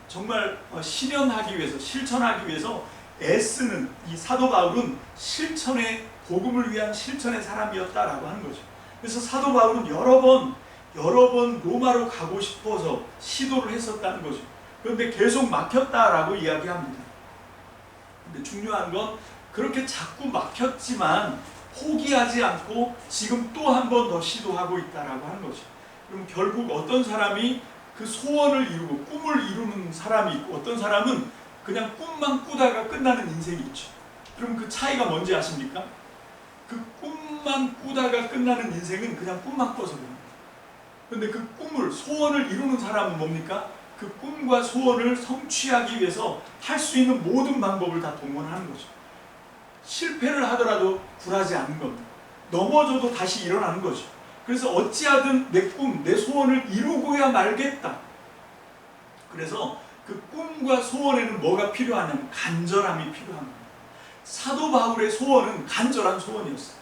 정말 실현하기 위해서, 실천하기 위해서 애쓰는 이 사도 바울은 실천의, 복음을 위한 실천의 사람이었다라고 하는 거죠. 그래서 사도 바울은 여러 번 로마로 가고 싶어서 시도를 했었다는 거죠. 그런데 계속 막혔다라고 이야기합니다. 근데 중요한 건 그렇게 자꾸 막혔지만 포기하지 않고 지금 또 한 번 더 시도하고 있다라고 하는 거죠. 그럼 결국 어떤 사람이 그 소원을 이루고 꿈을 이루는 사람이 있고, 어떤 사람은 그냥 꿈만 꾸다가 끝나는 인생이 있죠. 그럼 그 차이가 뭔지 아십니까? 그 꿈만 꾸다가 끝나는 인생은 그냥 꿈만 꿔서 그래요. 그런데 그 꿈을, 소원을 이루는 사람은 뭡니까? 그 꿈과 소원을 성취하기 위해서 할 수 있는 모든 방법을 다 동원하는 거죠. 실패를 하더라도 굴하지 않는 겁니다. 넘어져도 다시 일어나는 거죠. 그래서 어찌하든 내 꿈, 내 소원을 이루고야 말겠다. 그래서 그 꿈과 소원에는 뭐가 필요하냐면 간절함이 필요한 겁니다. 사도 바울의 소원은 간절한 소원이었어요.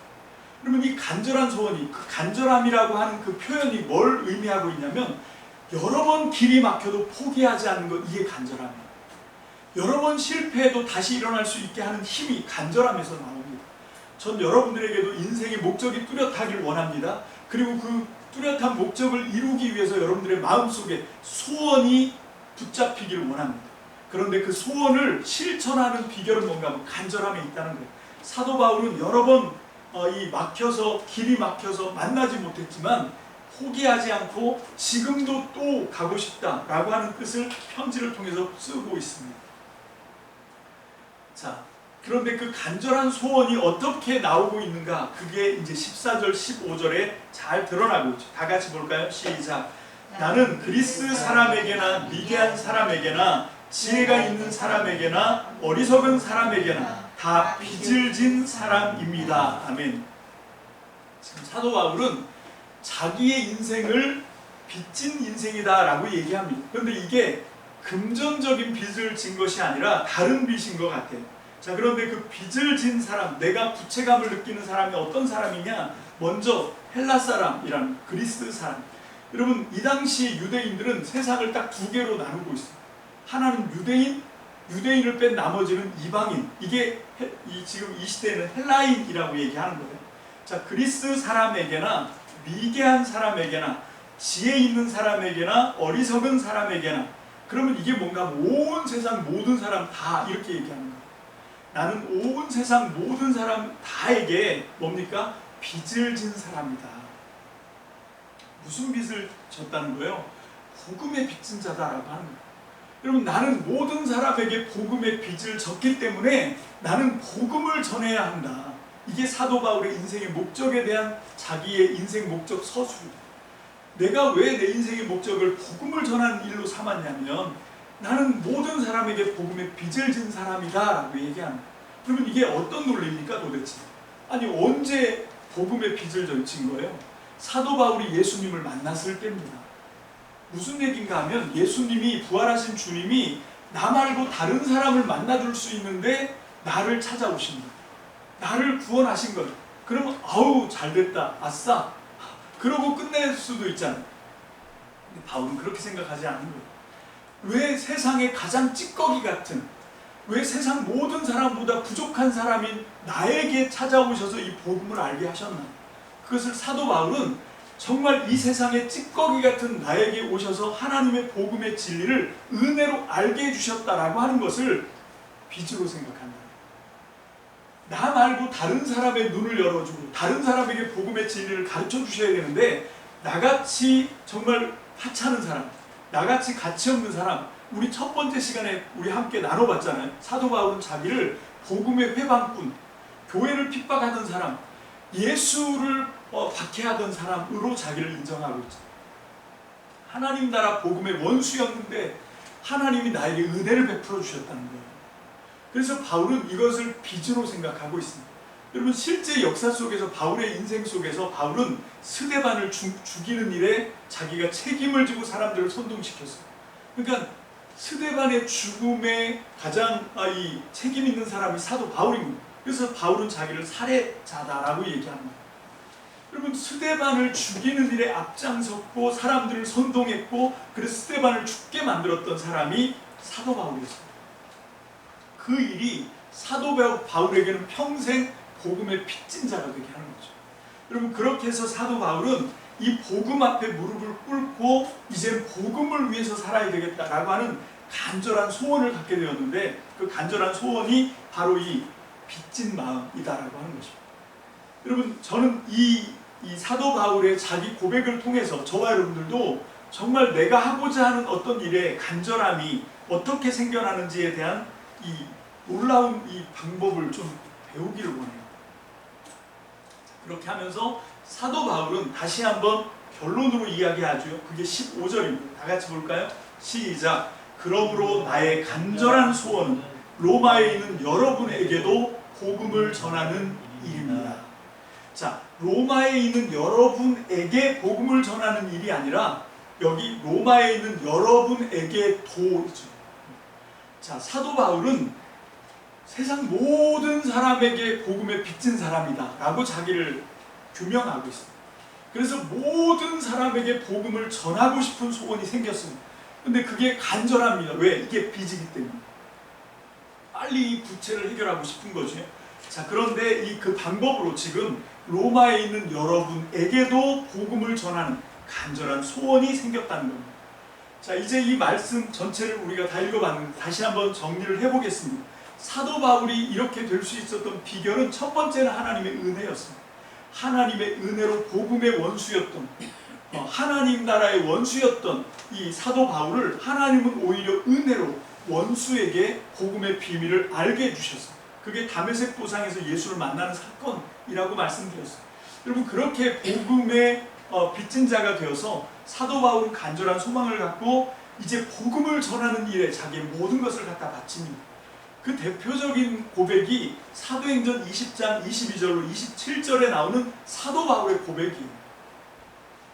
그러면 이 간절한 소원이, 그 간절함이라고 하는 그 표현이 뭘 의미하고 있냐면, 여러 번 길이 막혀도 포기하지 않는 것, 이게 간절함이에요. 여러 번 실패해도 다시 일어날 수 있게 하는 힘이 간절함에서 나옵니다. 전 여러분들에게도 인생의 목적이 뚜렷하길 원합니다. 그리고 그 뚜렷한 목적을 이루기 위해서 여러분들의 마음속에 소원이 붙잡히기를 원합니다. 그런데 그 소원을 실천하는 비결은 뭔가 하면 간절함에 있다는 거예요. 사도 바울은 여러 번 길이 막혀서 만나지 못했지만 포기하지 않고 지금도 또 가고 싶다라고 하는 뜻을 편지를 통해서 쓰고 있습니다. 자, 그런데 그 간절한 소원이 어떻게 나오고 있는가? 그게 이제 14절, 15절에 잘 드러나고 있죠. 다 같이 볼까요? 시작. 나는 그리스 사람에게나 미개한 사람에게나 지혜가 있는 사람에게나 어리석은 사람에게나 다 빚을 진 사람입니다. 아멘. 지금 사도 바울은 자기의 인생을 빚진 인생이다라고 얘기합니다. 그런데 이게 금전적인 빚을 진 것이 아니라 다른 빚인 것 같아요. 자, 그런데 그 빚을 진 사람, 내가 부채감을 느끼는 사람이 어떤 사람이냐? 먼저 헬라 사람이라는 그리스 사람. 여러분, 이 당시 유대인들은 세상을 딱 두 개로 나누고 있어요. 하나는 유대인을 뺀 나머지는 이방인. 이게 지금 이 시대에는 헬라인이라고 얘기하는 거예요. 자, 그리스 사람에게나 미개한 사람에게나 지혜 있는 사람에게나 어리석은 사람에게나, 그러면 이게 뭔가 온 세상 모든 사람 다 이렇게 얘기하는 거예요. 나는 온 세상 모든 사람 다에게 뭡니까? 빚을 진 사람이다. 무슨 빚을 졌다는 거예요? 복음의 빚진 자다라고 하는 거예요. 여러분, 나는 모든 사람에게 복음의 빚을 졌기 때문에 나는 복음을 전해야 한다. 이게 사도 바울의 인생의 목적에 대한 자기의 인생 목적 서술입니다. 내가 왜 내 인생의 목적을 복음을 전하는 일로 삼았냐면, 나는 모든 사람에게 복음의 빚을 진 사람이다 라고 얘기합니다. 그러면 이게 어떤 논리입니까 도대체? 아니, 언제 복음의 빚을 진 거예요? 사도 바울이 예수님을 만났을 때입니다. 무슨 얘기인가 하면, 예수님이, 부활하신 주님이 나 말고 다른 사람을 만나줄 수 있는데 나를 찾아오신 거예요. 나를 구원하신 거예요. 그러면 아우 잘됐다, 아싸, 그러고 끝낼 수도 있잖아요. 근데 바울은 그렇게 생각하지 않는 거예요. 왜 세상의 가장 찌꺼기 같은, 왜 세상 모든 사람보다 부족한 사람인 나에게 찾아오셔서 이 복음을 알게 하셨나? 그것을 사도 바울은 정말 이 세상의 찌꺼기 같은 나에게 오셔서 하나님의 복음의 진리를 은혜로 알게 해주셨다라고 하는 것을 빚으로 생각한다. 나 말고 다른 사람의 눈을 열어주고 다른 사람에게 복음의 진리를 가르쳐 주셔야 되는데, 나같이 정말 하찮은 사람, 나같이 가치 없는 사람, 우리 첫 번째 시간에 우리 함께 나눠봤잖아요. 사도 바울은 자기를 복음의 회방꾼, 교회를 핍박하던 사람, 예수를 박해하던 사람으로 자기를 인정하고 있죠. 하나님 나라 복음의 원수였는데 하나님이 나에게 은혜를 베풀어 주셨다는 거예요. 그래서 바울은 이것을 빚으로 생각하고 있습니다. 여러분, 실제 역사 속에서 바울의 인생 속에서 바울은 스데반을 죽이는 일에 자기가 책임을 지고 사람들을 선동시켰어요. 그러니까 스데반의 죽음에 가장 이 책임 있는 사람이 사도 바울입니다. 그래서 바울은 자기를 살해자다라고 얘기합니다. 여러분, 스데반을 죽이는 일에 앞장섰고 사람들을 선동했고 그래서 스데반을 죽게 만들었던 사람이 사도 바울이었습니다. 그 일이 사도 바울에게는 평생 복음의 빚진 자가 되게 하는 거죠. 여러분, 그렇게 해서 사도 바울은 이 복음 앞에 무릎을 꿇고 이제 복음을 위해서 살아야 되겠다라고 하는 간절한 소원을 갖게 되었는데, 그 간절한 소원이 바로 이 빚진 마음이다라고 하는 것입니다. 여러분, 저는 이 사도 바울의 자기 고백을 통해서 저와 여러분들도 정말 내가 하고자 하는 어떤 일에 간절함이 어떻게 생겨나는지에 대한 이 놀라운 이 방법을 좀 배우기를 원해요. 그렇게 하면서 사도 바울은 다시 한번 결론으로 이야기하죠. 그게 15절입니다. 다 같이 볼까요? 시작. 그러므로 나의 간절한 소원은 로마에 있는 여러분에게도 복음을 전하는 일입니다. 자, 로마에 있는 여러분에게 복음을 전하는 일이 아니라 여기 로마에 있는 여러분에게도죠. 자, 사도 바울은 세상 모든 사람에게 복음에 빚진 사람이다 라고 자기를 규명하고 있습니다. 그래서 모든 사람에게 복음을 전하고 싶은 소원이 생겼습니다. 근데 그게 간절합니다. 왜? 이게 빚이기 때문에. 빨리 이 부채를 해결하고 싶은 거죠. 자, 그런데 그 방법으로 지금 로마에 있는 여러분에게도 복음을 전하는 간절한 소원이 생겼다는 겁니다. 자, 이제 이 말씀 전체를 우리가 다 읽어봤는데 다시 한번 정리를 해보겠습니다. 사도 바울이 이렇게 될 수 있었던 비결은 첫 번째는 하나님의 은혜였습니다. 하나님의 은혜로 복음의 원수였던, 하나님 나라의 원수였던 이 사도 바울을 하나님은 오히려 은혜로 원수에게 복음의 비밀을 알게 해주셨어요. 그게 다메섹 도상에서 예수를 만나는 사건이라고 말씀드렸어요. 여러분, 그렇게 복음의 빚진 자가 되어서 사도 바울은 간절한 소망을 갖고 이제 복음을 전하는 일에 자기의 모든 것을 갖다 바칩니다. 그 대표적인 고백이 사도행전 20장 22절로 27절에 나오는 사도 바울의 고백이에요.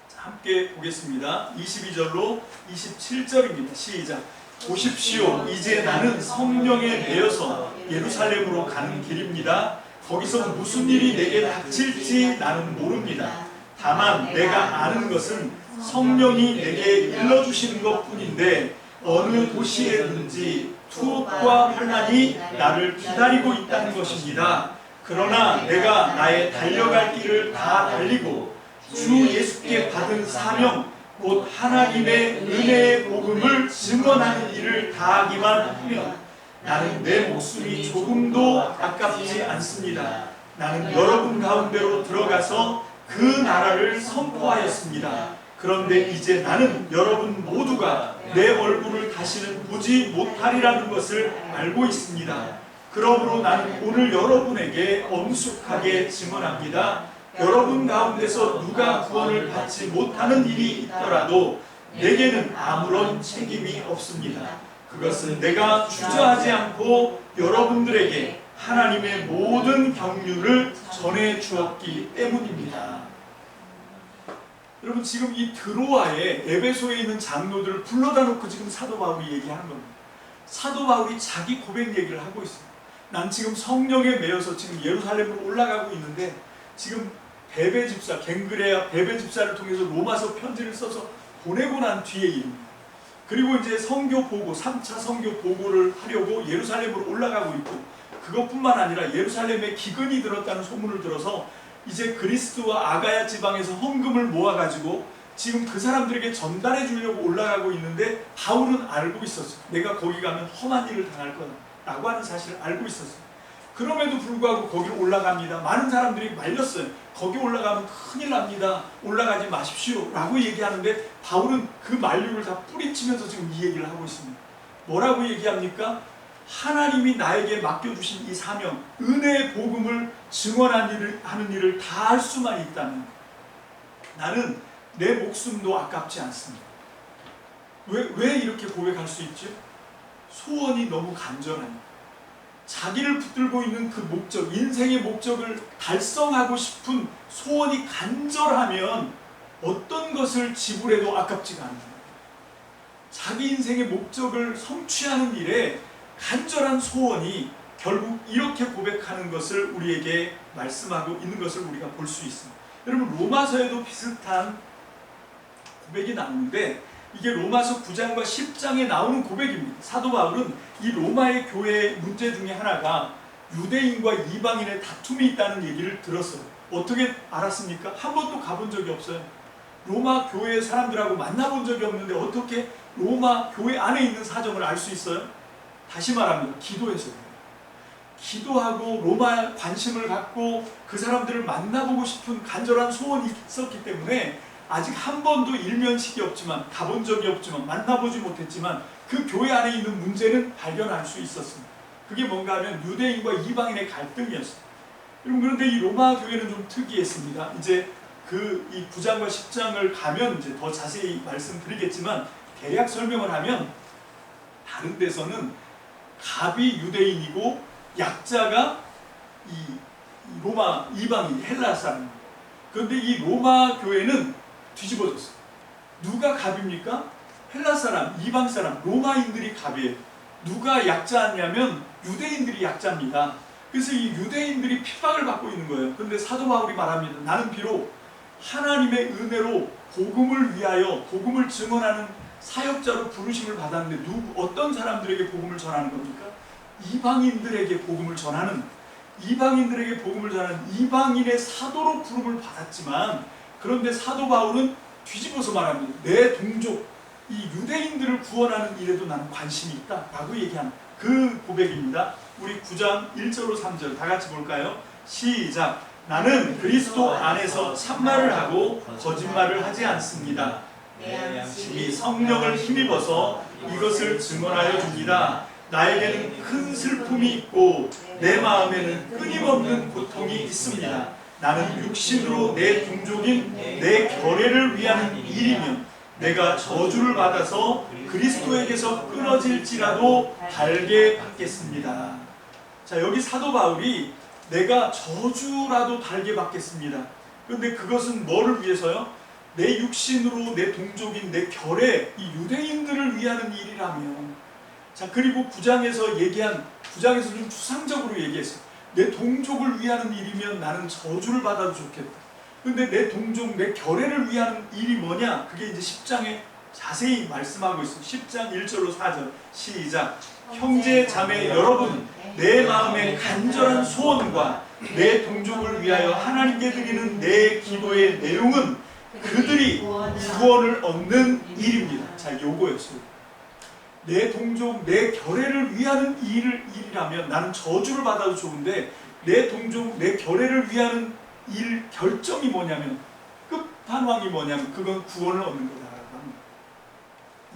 자, 함께 보겠습니다. 22절로 27절입니다. 시작. 보십시오. 이제 나는 성령에 매여서 예루살렘으로 가는 길입니다. 거기서 무슨 일이 내게 닥칠지 나는 모릅니다. 다만 내가 아는 것은 성령이 내게 일러주시는 것뿐인데 어느 도시에든지 투옥과 환난이 나를 기다리고 있다는 것입니다. 그러나 내가 나의 달려갈 길을 다 달리고 주 예수께 받은 사명 곧 하나님의 은혜의 복음을 증언하는 일을 다하기만 하면 나는 내 목숨이 조금도 아깝지 않습니다. 나는 여러분 가운데로 들어가서 그 나라를 선포하였습니다. 그런데 이제 나는 여러분 모두가 내 얼굴을 다시는 보지 못하리라는 것을 알고 있습니다. 그러므로 나는 오늘 여러분에게 엄숙하게 증언합니다. 여러분 가운데서 누가 구원을 받지 못하는 일이 있더라도 내게는 아무런 책임이 없습니다. 그것은 내가 주저하지 않고 여러분들에게 하나님의 모든 경륜을 전해 주었기 때문입니다. 여러분, 지금 이 드로아에 에베소에 있는 장로들을 불러다 놓고 지금 사도 바울이 얘기하는 겁니다. 사도 바울이 자기 고백 얘기를 하고 있습니다. 난 지금 성령에 매여서 지금 예루살렘으로 올라가고 있는데 지금 베베 집사, 갱그레아 베베 집사를 통해서 로마서 편지를 써서 보내고 난 뒤의 일입니다. 그리고 이제 선교 보고, 3차 선교 보고를 하려고 예루살렘으로 올라가고 있고, 그것뿐만 아니라 예루살렘에 기근이 들었다는 소문을 들어서 이제 그리스도와 아가야 지방에서 헌금을 모아가지고 지금 그 사람들에게 전달해 주려고 올라가고 있는데 바울은 알고 있었어요. 내가 거기 가면 험한 일을 당할 거다라고 하는 사실을 알고 있었어요. 그럼에도 불구하고 거기로 올라갑니다. 많은 사람들이 말렸어요. 거기 올라가면 큰일 납니다. 올라가지 마십시오 라고 얘기하는데 바울은 그 만류를 다 뿌리치면서 지금 이 얘기를 하고 있습니다. 뭐라고 얘기합니까? 하나님이 나에게 맡겨주신 이 사명, 은혜의 복음을 증언하는 일을 다 할 수만 있다면 나는 내 목숨도 아깝지 않습니다. 왜 이렇게 고백할 수 있죠? 소원이 너무 간절하니까. 자기를 붙들고 있는 그 목적, 인생의 목적을 달성하고 싶은 소원이 간절하면 어떤 것을 지불해도 아깝지가 않습니다. 자기 인생의 목적을 성취하는 일에 간절한 소원이 결국 이렇게 고백하는 것을 우리에게 말씀하고 있는 것을 우리가 볼 수 있습니다. 여러분, 로마서에도 비슷한 고백이 나오는데 이게 로마서 9장과 10장에 나오는 고백입니다. 사도 바울은 이 로마의 교회의 문제 중에 하나가 유대인과 이방인의 다툼이 있다는 얘기를 들었어요. 어떻게 알았습니까? 한 번도 가본 적이 없어요. 로마 교회 사람들하고 만나본 적이 없는데 어떻게 로마 교회 안에 있는 사정을 알 수 있어요? 다시 말합니다. 기도해서요. 기도하고 로마에 관심을 갖고 그 사람들을 만나보고 싶은 간절한 소원이 있었기 때문에 아직 한 번도 일면식이 없지만, 가본 적이 없지만, 만나보지 못했지만 그 교회 안에 있는 문제는 발견할 수 있었습니다. 그게 뭔가 하면 유대인과 이방인의 갈등이었어요. 그런데 이 로마 교회는 좀 특이했습니다. 이제 이 9장과 10장을 가면 이제 더 자세히 말씀드리겠지만 대략 설명을 하면 다른 데서는 갑이 유대인이고 약자가 이 로마 이방인 헬라 사람입니다. 그런데 이 로마 교회는 뒤집어졌어요. 누가 갑입니까? 헬라 사람, 이방 사람, 로마인들이 갑이에요. 누가 약자냐면 유대인들이 약자입니다. 그래서 이 유대인들이 핍박을 받고 있는 거예요. 그런데 사도 바울이 말합니다. 나는 비록 하나님의 은혜로 복음을 위하여 복음을 증언하는 사역자로 부르심을 받았는데 어떤 사람들에게 복음을 전하는 겁니까? 이방인들에게 복음을 전하는, 이방인들에게 복음을 전하는 이방인의 사도로 부름을 받았지만, 그런데 사도 바울은 뒤집어서 말합니다. 내 동족 이 유대인들을 구원하는 일에도 나는 관심이 있다 라고 얘기하는 그 고백입니다. 우리 9장 1절로 3절 다 같이 볼까요? 시작. 나는 그리스도 안에서 참말을 하고 거짓말을 하지 않습니다. 내 양심이 성령을 힘입어서 이것을 증언하여 줍니다. 나에게는 큰 슬픔이 있고 내 마음에는 끊임없는 고통이 있습니다. 나는 육신으로 내 동족인 내 결례를 위하는 일이면 내가 저주를 받아서 그리스도에게서 끊어질지라도 달게 받겠습니다. 자, 여기 사도 바울이 내가 저주라도 달게 받겠습니다. 그런데 그것은 뭐를 위해서요? 내 육신으로 내 동족인 내 결례, 이 유대인들을 위하는 일이라면, 자, 그리고 9장에서 좀 추상적으로 얘기했어요. 내 동족을 위하는 일이면 나는 저주를 받아도 좋겠다. 근데 내 동족, 내 결례를 위하는 일이 뭐냐? 그게 이제 10장에 자세히 말씀하고 있어요. 10장 1절로 4절 시작. 형제 자매 여러분, 내 마음의 간절한 소원과 내 동족을 위하여 하나님께 드리는 내 기도의 내용은 그들이 구원을 얻는 일입니다. 자, 요거였어요. 내 동족, 내 결례를 위하는 일이라면 나는 저주를 받아도 좋은데, 내 동족, 내 결례를 위하는 일 결정이 뭐냐면, 끝판왕이 뭐냐면 그건 구원을 얻는 거다라고 합니다.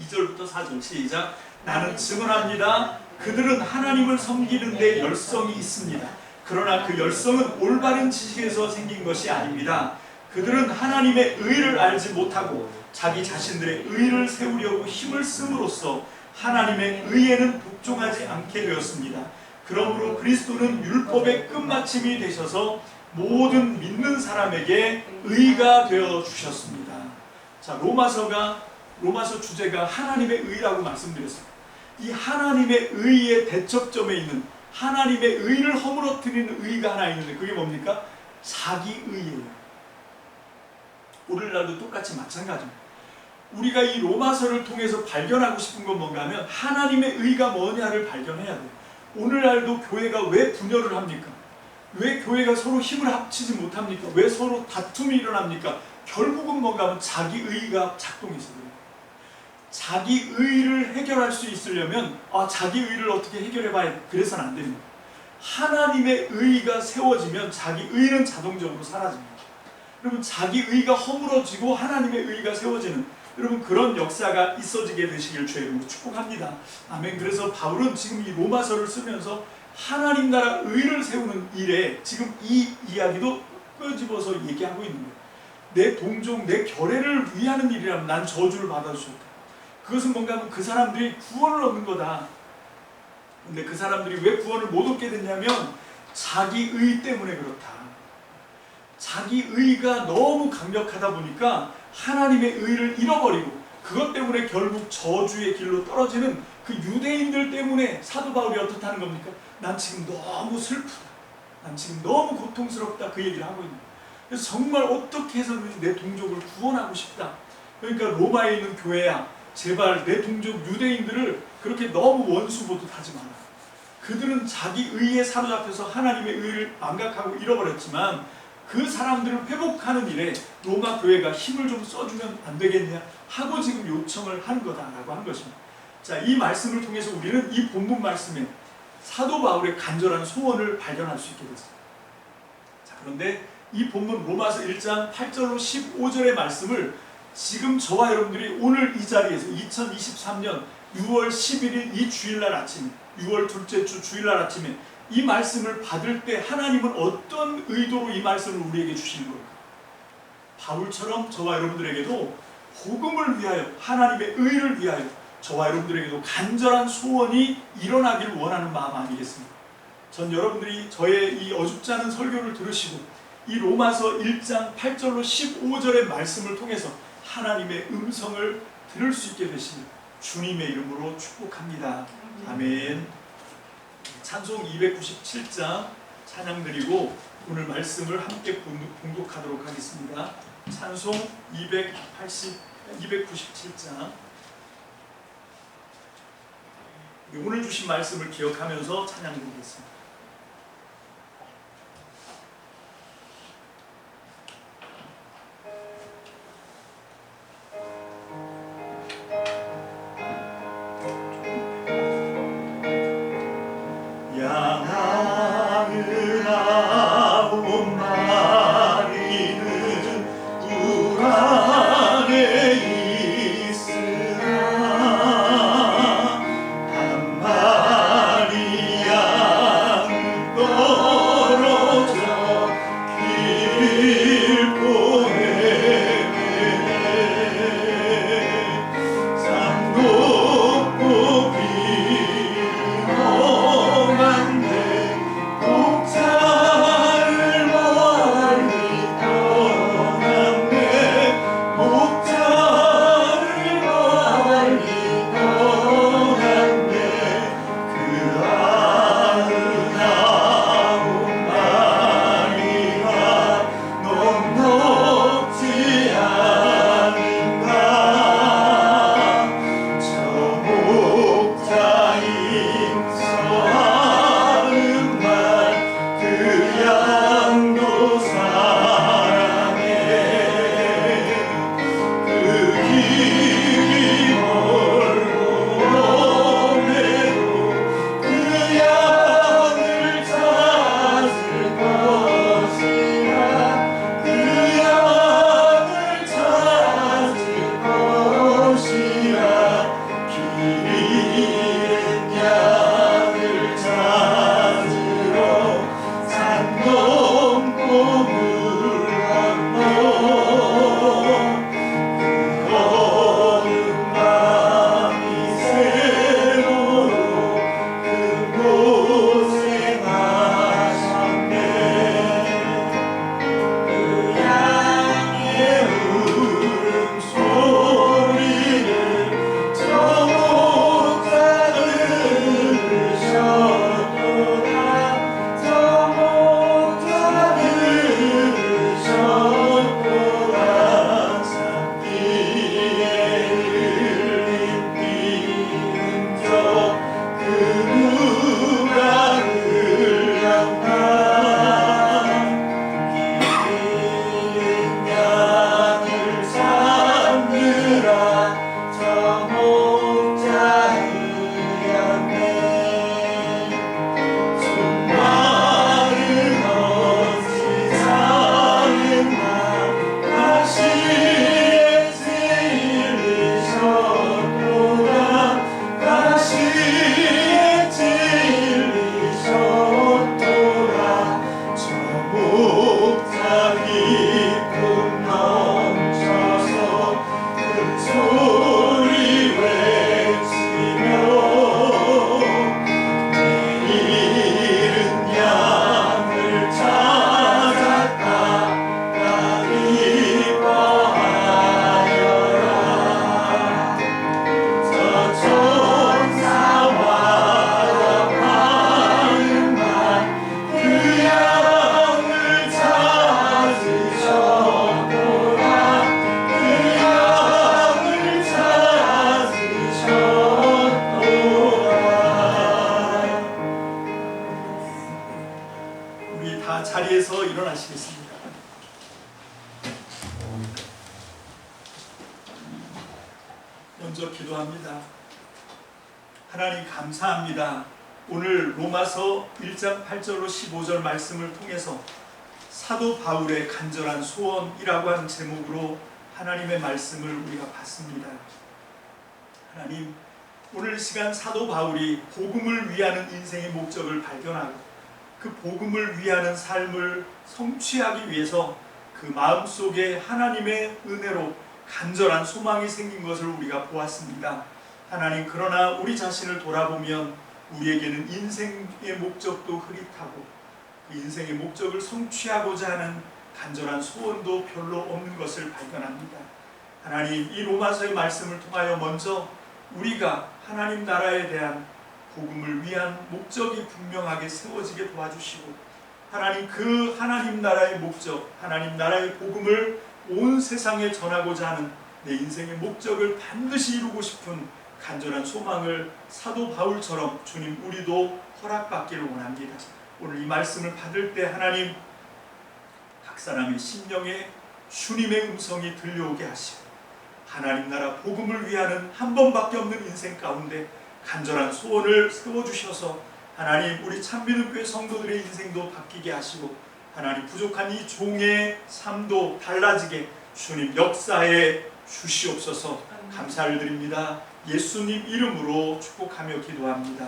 2절부터 4절 시작. 나는 증언합니다. 그들은 하나님을 섬기는 데 열성이 있습니다. 그러나 그 열성은 올바른 지식에서 생긴 것이 아닙니다. 그들은 하나님의 의를 알지 못하고 자기 자신들의 의를 세우려고 힘을 씀으로써 하나님의 의에는 복종하지 않게 되었습니다. 그러므로 그리스도는 율법의 끝마침이 되셔서 모든 믿는 사람에게 의가 되어 주셨습니다. 자, 로마서 주제가 하나님의 의라고 말씀드렸습니다. 이 하나님의 의의 대척점에 있는 하나님의 의를 허물어뜨리는 의가 하나 있는데 그게 뭡니까? 자기 의예요. 오늘날도 똑같이 마찬가지입니다. 우리가 이 로마서를 통해서 발견하고 싶은 건 뭔가 하면 하나님의 의가 뭐냐를 발견해야 돼요. 오늘날도 교회가 왜 분열을 합니까? 왜 교회가 서로 힘을 합치지 못합니까? 왜 서로 다툼이 일어납니까? 결국은 뭔가 하면 자기 의가 작동해서 그래요. 자기 의를 해결할 수 있으려면 자기 의를 어떻게 해결해봐야 그래서는 안 됩니다. 하나님의 의가 세워지면 자기 의는 자동적으로 사라집니다. 여러분, 자기 의가 허물어지고 하나님의 의가 세워지는, 여러분, 그런 역사가 있어지게 되시길 주의 이름으로 축복합니다. 아멘. 그래서 바울은 지금 이 로마서를 쓰면서 하나님 나라 의를 세우는 일에 지금 이 이야기도 끄집어서 얘기하고 있는 거예요. 내 동족, 내 결례를 위하는 일이라면 난 저주를 받아주셨다. 그것은 뭔가 하면 그 사람들이 구원을 얻는 거다. 근데 그 사람들이 왜 구원을 못 얻게 됐냐면 자기 의 때문에 그렇다. 자기 의가 너무 강력하다 보니까 하나님의 의를 잃어버리고, 그것 때문에 결국 저주의 길로 떨어지는 그 유대인들 때문에 사도 바울이 어떻다는 겁니까? 난 지금 너무 슬프다, 난 지금 너무 고통스럽다, 그 얘기를 하고 있는 거예요. 그래서 정말 어떻게 해서든지 내 동족을 구원하고 싶다. 그러니까 로마에 있는 교회야, 제발 내 동족 유대인들을 그렇게 너무 원수 보듯하지 마라. 그들은 자기 의에 사로잡혀서 하나님의 의를 망각하고 잃어버렸지만 그 사람들을 회복하는 일에 로마 교회가 힘을 좀 써주면 안 되겠냐 하고 지금 요청을 한 거다라고 하는 것입니다. 자, 이 말씀을 통해서 우리는 이 본문 말씀에 사도 바울의 간절한 소원을 발견할 수 있게 됐습니다. 자, 그런데 이 본문 로마서 1장 8절로 15절의 말씀을 지금 저와 여러분들이 오늘 이 자리에서 2023년 6월 11일 이 주일날 아침에, 6월 둘째 주 주일날 아침에 이 말씀을 받을 때 하나님은 어떤 의도로 이 말씀을 우리에게 주시는 걸까? 바울처럼 저와 여러분들에게도 복음을 위하여, 하나님의 의를 위하여 저와 여러분들에게도 간절한 소원이 일어나길 원하는 마음 아니겠습니까? 전 여러분들이 저의 이 어줍지 않은 설교를 들으시고 이 로마서 1장 8절로 15절의 말씀을 통해서 하나님의 음성을 들을 수 있게 되시길 주님의 이름으로 축복합니다. 아멘. 찬송 297장 찬양 드리고 오늘 말씀을 함께 봉독하도록 하겠습니다. 찬송 297장. 오늘 주신 말씀을 기억하면서 찬양 드리겠습니다. 한 마리 양 자리에서 일어나시겠습니다. 먼저 기도합니다. 하나님 감사합니다. 오늘 로마서 1장 8절로 15절 말씀을 통해서 사도 바울의 간절한 소원이라고 하는 제목으로 하나님의 말씀을 우리가 봤습니다. 하나님, 오늘 이 시간 사도 바울이 복음을 위하는 인생의 목적을 발견하고 그 복음을 위하는 삶을 성취하기 위해서 그 마음속에 하나님의 은혜로 간절한 소망이 생긴 것을 우리가 보았습니다. 하나님, 그러나 우리 자신을 돌아보면 우리에게는 인생의 목적도 흐릿하고 그 인생의 목적을 성취하고자 하는 간절한 소원도 별로 없는 것을 발견합니다. 하나님, 이 로마서의 말씀을 통하여 먼저 우리가 하나님 나라에 대한 복음을 위한 목적이 분명하게 세워지게 도와주시고, 하나님, 그 하나님 나라의 목적, 하나님 나라의 복음을 온 세상에 전하고자 하는 내 인생의 목적을 반드시 이루고 싶은 간절한 소망을 사도 바울처럼 주님 우리도 허락받기를 원합니다. 오늘 이 말씀을 받을 때 하나님, 각 사람의 심령에 주님의 음성이 들려오게 하시고 하나님 나라 복음을 위하는 한 번밖에 없는 인생 가운데 간절한 소원을 세워주셔서 하나님, 우리 참미는교회 성도들의 인생도 바뀌게 하시고 하나님, 부족한 이 종의 삶도 달라지게 주님 역사해 주시옵소서. 감사를 드립니다. 예수님 이름으로 축복하며 기도합니다.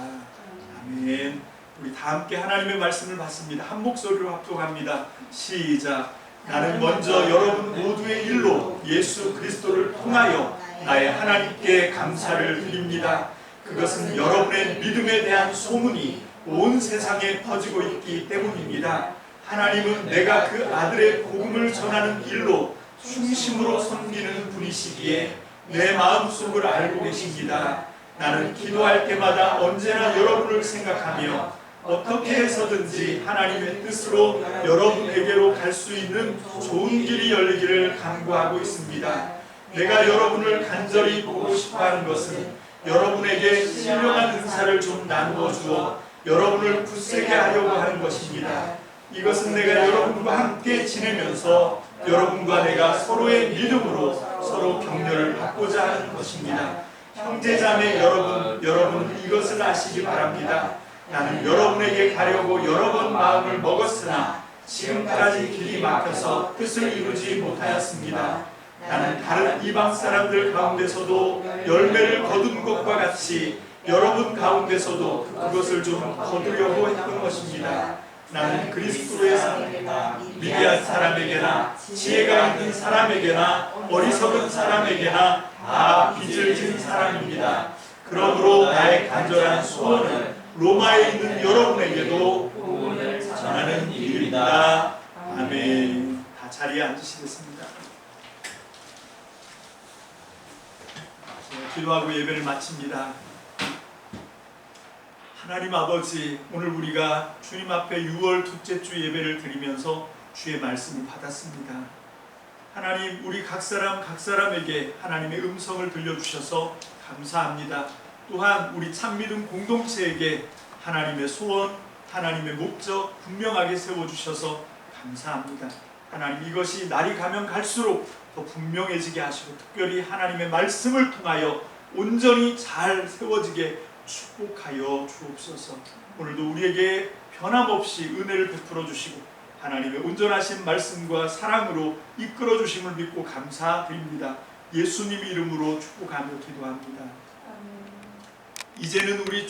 아멘. 우리 다 함께 하나님의 말씀을 받습니다. 한 목소리로 합독합니다. 시작. 나는 먼저 여러분 모두의 일로 예수 그리스도를 통하여 나의 하나님께 감사를 드립니다. 그것은 여러분의 믿음에 대한 소문이 온 세상에 퍼지고 있기 때문입니다. 하나님은 내가 그 아들의 복음을 전하는 일로 중심으로 섬기는 분이시기에 내 마음속을 알고 계십니다. 나는 기도할 때마다 언제나 여러분을 생각하며 어떻게 해서든지 하나님의 뜻으로 여러분에게로 갈 수 있는 좋은 길이 열리기를 간구하고 있습니다. 내가 여러분을 간절히 보고 싶어하는 것은 여러분에게 신령한 은사를 좀 나누어 주어 여러분을 굳세게 하려고 하는 것입니다. 이것은 내가 여러분과 함께 지내면서 여러분과 내가 서로의 믿음으로 서로 격려를 받고자 하는 것입니다. 형제자매 여러분 이것을 아시기 바랍니다. 나는 여러분에게 가려고 여러 번 마음을 먹었으나 지금까지 길이 막혀서 뜻을 이루지 못하였습니다. 나는 다른 이방 사람들 가운데서도 열매를 거둔 것과 같이 여러분 가운데서도 그것을 좀 거두려고 했던 것입니다. 나는 그리스도에서 미디안 사람에게나 지혜가 있는 사람에게나 어리석은 사람에게나 다 빚을 진 사람입니다. 그러므로 나의 간절한 소원은 로마에 있는 여러분에게도 복음을 전하는 일입니다. 아멘. 다 자리에 앉으시겠습니다. 기도하고 예배를 마칩니다. 하나님 아버지, 오늘 우리가 주님 앞에 6월 둘째 주 예배를 드리면서 주의 말씀을 받았습니다. 하나님, 우리 각 사람에게 하나님의 음성을 들려주셔서 감사합니다. 또한 우리 참믿음 공동체에게 하나님의 소원, 하나님의 목적 분명하게 세워주셔서 감사합니다. 하나님, 이것이 날이 가면 갈수록 더 분명해지게 하시고 특별히 하나님의 말씀을 통하여 온전히 잘 세워지게 축복하여 주옵소서. 오늘도 우리에게 변함없이 은혜를 베풀어 주시고 하나님의 온전하신 말씀과 사랑으로 이끌어 주심을 믿고 감사드립니다. 예수님 이름으로 축복하며 기도합니다. 이제는 우리